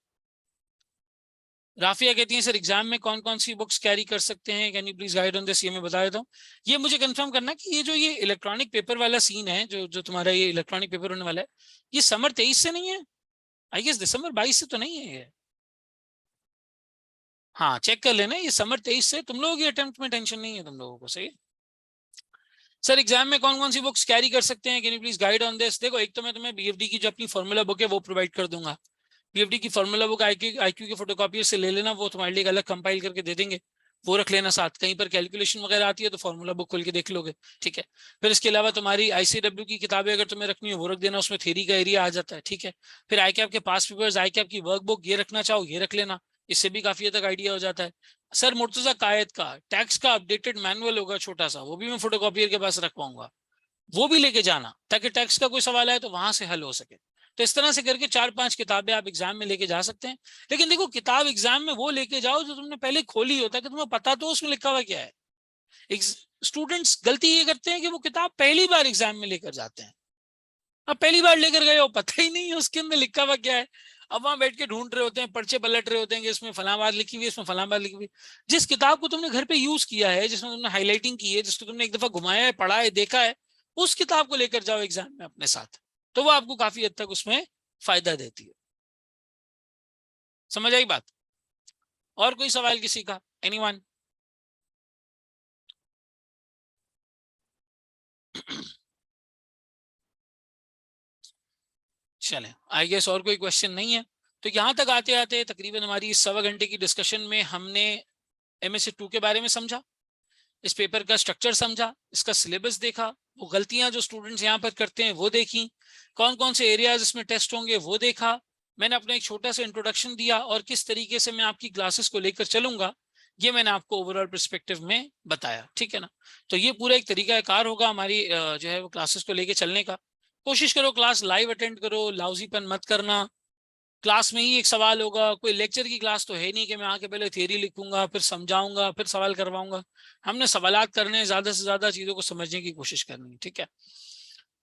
राफिया कहती हैं सर एग्जाम में कौन कौन सी बुक्स कैरी कर सकते हैं, can you please guide on this? ये मैं बता देता हूँ। ये मुझे कंफर्म करना कि ये जो ये इलेक्ट्रॉनिक पेपर वाला सीन है, जो तुम्हारा ये इलेक्ट्रॉनिक पेपर होने वाला है, ये समर 23 से नहीं है? आई गेस दिसंबर 22 से तो नहीं है ये। हाँ चेक कर लेना, ये समर 23 से, तुम लोगों की अटेम्प्ट में टेंशन नहीं है तुम लोगों को। सही। सर एग्जाम में कौन कौन सी बुक्स कैरी कर सकते हैं, can you please guide on this? देखो एक तो मैं तुम्हें बीएफडी की जो अपनी फॉर्मूला बुक है वो प्रोवाइड कर दूंगा, पीएफडी की फॉर्मूला बुक आईक्यू के फोटोकॉपियर से ले लेना, वो तुम्हारे लिए अलग कंपाइल करके दे देंगे, वो रख लेना साथ। कहीं पर कैलकुलेशन वगैरह आती है तो फॉर्मूला बुक खोल के देख लोगे, ठीक है। फिर इसके अलावा तुम्हारी आईसीडब्ल्यू की किताबें अगर तुम्हें रखनी हो वो रख देना, उसमें थ्योरी का एरिया आ जाता है, ठीक है। फिर आईकैप के पास पेपर्स, आईकैप की वर्कबुक ये रखना चाहो ये रख लेना, इससे भी काफी हद तक आइडिया हो जाता है। सर मुर्तजा कायद का टैक्स का अपडेटेड मैनुअल होगा छोटा सा, वो भी मैं फोटोकॉपियर के पास रखवाऊंगा, वो भी लेके जाना, ताकि टैक्स का कोई सवाल आए तो वहां से हल हो सके। तो इस तरह से करके 4-5 किताबें आप एग्जाम में लेके जा सकते हैं। लेकिन देखो, किताब एग्जाम में वो लेके जाओ जो तुमने पहले खोली होता है, कि तुम्हें पता तो उसमें लिखा हुआ क्या है। स्टूडेंट्स गलती ये करते हैं कि वो किताब पहली बार एग्जाम में लेकर जाते हैं। अब पहली बार लेकर गए हो, पता ही नहीं है उसके अंदर लिखा हुआ क्या है। अब वहां बैठ के ढूंढ रहे होते हैं, पर्चे पलट रहे होते हैं कि इसमें फलां बात लिखी हुई है, इसमें फलां बात लिखी हुई। जिस किताब को तुमने घर पे यूज किया है, जिसमें तुमने हाईलाइटिंग की है, जिसको तुमने एक दफा घुमाया है, पढ़ा है, देखा है, उस किताब को लेकर जाओ एग्जाम में अपने साथ, तो वो आपको काफी हद तक उसमें फायदा देती है। समझ आई बात? और कोई सवाल किसी का? एनीवन? चले, आई गेस और कोई क्वेश्चन नहीं है। तो यहां तक आते आते तकरीबन हमारी 1.25 घंटे की डिस्कशन में हमने MSc 2 के बारे में समझा, इस पेपर का स्ट्रक्चर समझा, इसका सिलेबस देखा, वो गलतियां जो स्टूडेंट्स यहाँ पर करते हैं वो देखी, कौन कौन से एरियाज इसमें टेस्ट होंगे वो देखा, मैंने अपना एक छोटा सा इंट्रोडक्शन दिया, और किस तरीके से मैं आपकी क्लासेस को लेकर चलूंगा ये मैंने आपको ओवरऑल पर्सपेक्टिव में बताया, ठीक है ना। तो ये पूरा एक तरीका कार होगा हमारी जो है वो क्लासेस को लेकर चलने का। कोशिश करो क्लास लाइव अटेंड करो, लाउजीपन मत करना। क्लास में ही एक सवाल होगा, कोई लेक्चर की क्लास तो है नहीं कि मैं आके पहले थ्योरी लिखूंगा फिर समझाऊंगा फिर सवाल करवाऊंगा। हमने सवालात करने, ज्यादा से ज्यादा चीजों को समझने की कोशिश करनी है, ठीक है।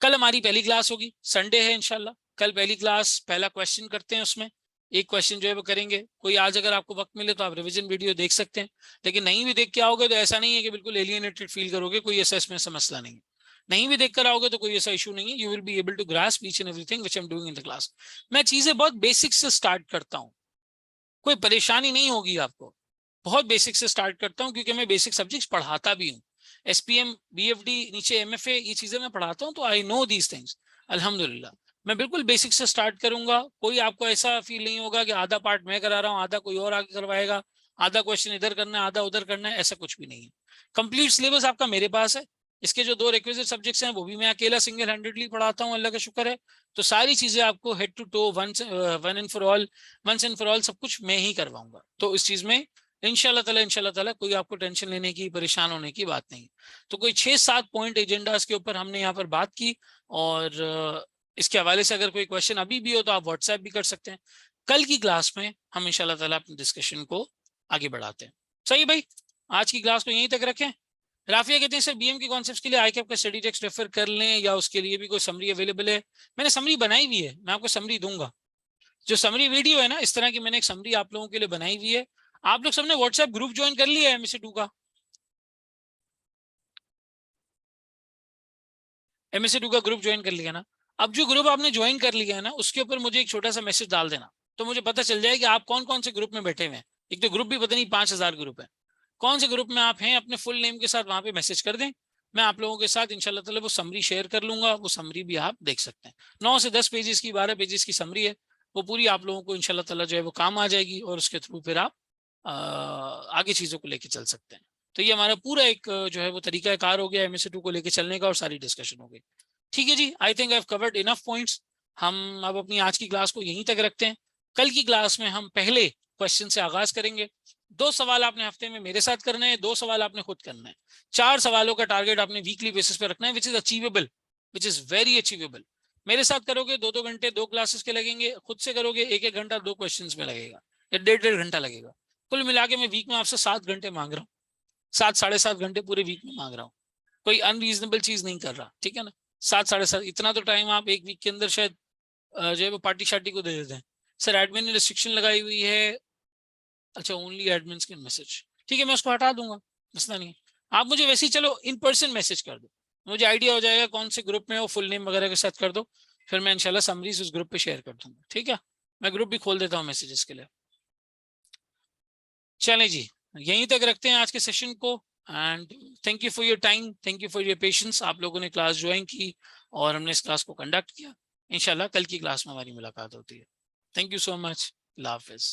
कल हमारी पहली क्लास होगी, संडे है इंशाल्लाह। कल पहली क्लास, पहला क्वेश्चन करते हैं, उसमें एक क्वेश्चन जो है वो करेंगे। कोई आज अगर आपको वक्त मिले तो आप रिवीजन वीडियो देख सकते हैं, लेकिन नहीं भी देख के आओगे तो ऐसा नहीं है कि बिल्कुल एलियनेटेड फील करोगे, कोई ऐसा इसमें से मसला नहीं है। नहीं भी देख कर आओगे तो कोई ऐसा इशू नहीं है, you will be able to grasp each and everything which I am doing in the class. मैं चीजें बहुत बेसिक से स्टार्ट करता हूँ, कोई परेशानी नहीं होगी आपको। बहुत बेसिक से स्टार्ट करता हूँ क्योंकि मैं बेसिक सब्जेक्ट्स पढ़ाता भी हूँ। SPM, BFD, नीचे MFA, ये चीजें मैं पढ़ाता हूँ, तो आई नो दीज थिंग्स अल्हम्दुलिल्लाह। मैं बिल्कुल बेसिक से स्टार्ट करूंगा, कोई आपको ऐसा फील नहीं होगा कि आधा पार्ट मैं करा रहा हूँ, आधा कोई और आगे करवाएगा, आधा क्वेश्चन इधर करना है आधा उधर करना है, ऐसा कुछ भी नहीं है। कंप्लीट सिलेबस आपका मेरे पास है। इसके जो 2 रिक्विजिट सब्जेक्ट्स हैं वो भी मैं अकेला सिंगल हैंडेडली पढ़ाता हूँ, अल्लाह का शुक्र है। तो सारी चीजें आपको head to toe, one and for all, once and for all सब कुछ मैं ही करवाऊंगा। तो इस चीज में इंशाल्लाह ताला कोई आपको टेंशन लेने की, परेशान होने की बात नहीं। तो कोई 6-7 पॉइंट एजेंडास के ऊपर हमने यहाँ पर बात की, और इसके हवाले से अगर कोई क्वेश्चन अभी भी हो तो आप व्हाट्सएप भी कर सकते हैं। कल की क्लास में हम इंशाल्लाह ताला अपने डिस्कशन को आगे बढ़ाते हैं। सही भाई, आज की क्लास को यहीं तक रखें। राफिया कहते हैं सर BM के कॉन्सेप्ट्स के लिए आईकैप का स्टडी टेक्स्ट रेफर कर लें या उसके लिए भी कोई समरी अवेलेबल है? मैंने समरी बनाई हुई है, मैं आपको समरी दूंगा। जो समरी वीडियो है ना, इस तरह की मैंने एक समरी आप लोगों के लिए बनाई हुई है। आप लोग सबने व्हाट्सएप ग्रुप ज्वाइन कर लिया है MSc 2 का? MSc 2 का ग्रुप ज्वाइन कर लिया ना? अब जो ग्रुप आपने ज्वाइन कर लिया है ना, उसके ऊपर मुझे एक छोटा सा मैसेज डाल देना, तो मुझे पता चल जाए कि आप कौन कौन से ग्रुप में बैठे हुए हैं। एक तो ग्रुप भी पता नहीं 5000 ग्रुप है, कौन से ग्रुप में आप हैं, अपने फुल नेम के साथ वहां पे मैसेज कर दें। मैं आप लोगों के साथ इंशाल्लाह ताला वो समरी शेयर कर लूंगा, वो समरी भी आप देख सकते हैं। 9 से 10 पेजेस की, 12 पेजेस की समरी है, वो पूरी आप लोगों को इंशाल्लाह ताला जो है वो काम आ जाएगी, और उसके थ्रू फिर आप आगे चीजों को लेके चल सकते हैं। तो ये हमारा पूरा एक जो है वो तरीका कार हो गया MSc 2 को लेके चलने का, और सारी डिस्कशन हो गई। ठीक है जी, I think I have covered enough points. हम अब अपनी आज की क्लास को यहीं तक रखते हैं। कल की क्लास में हम पहले क्वेश्चन से आगाज करेंगे। 2 सवाल आपने हफ्ते में मेरे साथ करने हैं, 2 सवाल आपने खुद करना है। 4 सवालों का टारगेट आपने वीकली बेसिस पे रखना है, which is achievable, which is very achievable. मेरे साथ करोगे 2-2 घंटे 2 क्लासेस के लगेंगे, खुद से करोगे 1-1 घंटा 2 क्वेश्चन में लगेगा, या 1.5-1.5 घंटा लगेगा। कुल मिला के मैं वीक में आपसे 7 घंटे मांग रहा हूँ, 7-7.5 घंटे पूरे वीक में मांग रहा हूँ। कोई अनरीजनेबल चीज नहीं कर रहा, ठीक है ना। 7-7.5 इतना तो टाइम आप एक वीक के अंदर शायद जो है वो पार्टी शार्टी को दे देते हैं। सर एडमिन ने रिस्ट्रिक्शन लगाई हुई है, अच्छा ओनली एडमिन कैन मैसेज, ठीक है मैं उसको हटा दूंगा, मसला नहीं है। आप मुझे वैसे ही चलो इन पर्सन मैसेज कर दो, मुझे आइडिया हो जाएगा कौन से ग्रुप में हो, फुल नेम वगैरह के साथ कर दो, फिर मैं इंशाल्लाह समरीज उस ग्रुप पे शेयर कर दूंगा, ठीक है। मैं ग्रुप भी खोल देता हूँ मैसेजेस के लिए। चलें जी, यहीं तक रखते हैं आज के सेशन को, and thank you for your time, thank you for your patience. आप लोगों ने क्लास ज्वाइन की और हमने इस क्लास को कंडक्ट किया। इंशाल्लाह कल की क्लास में हमारी मुलाकात होती है। Thank you so much. Allah Hafiz.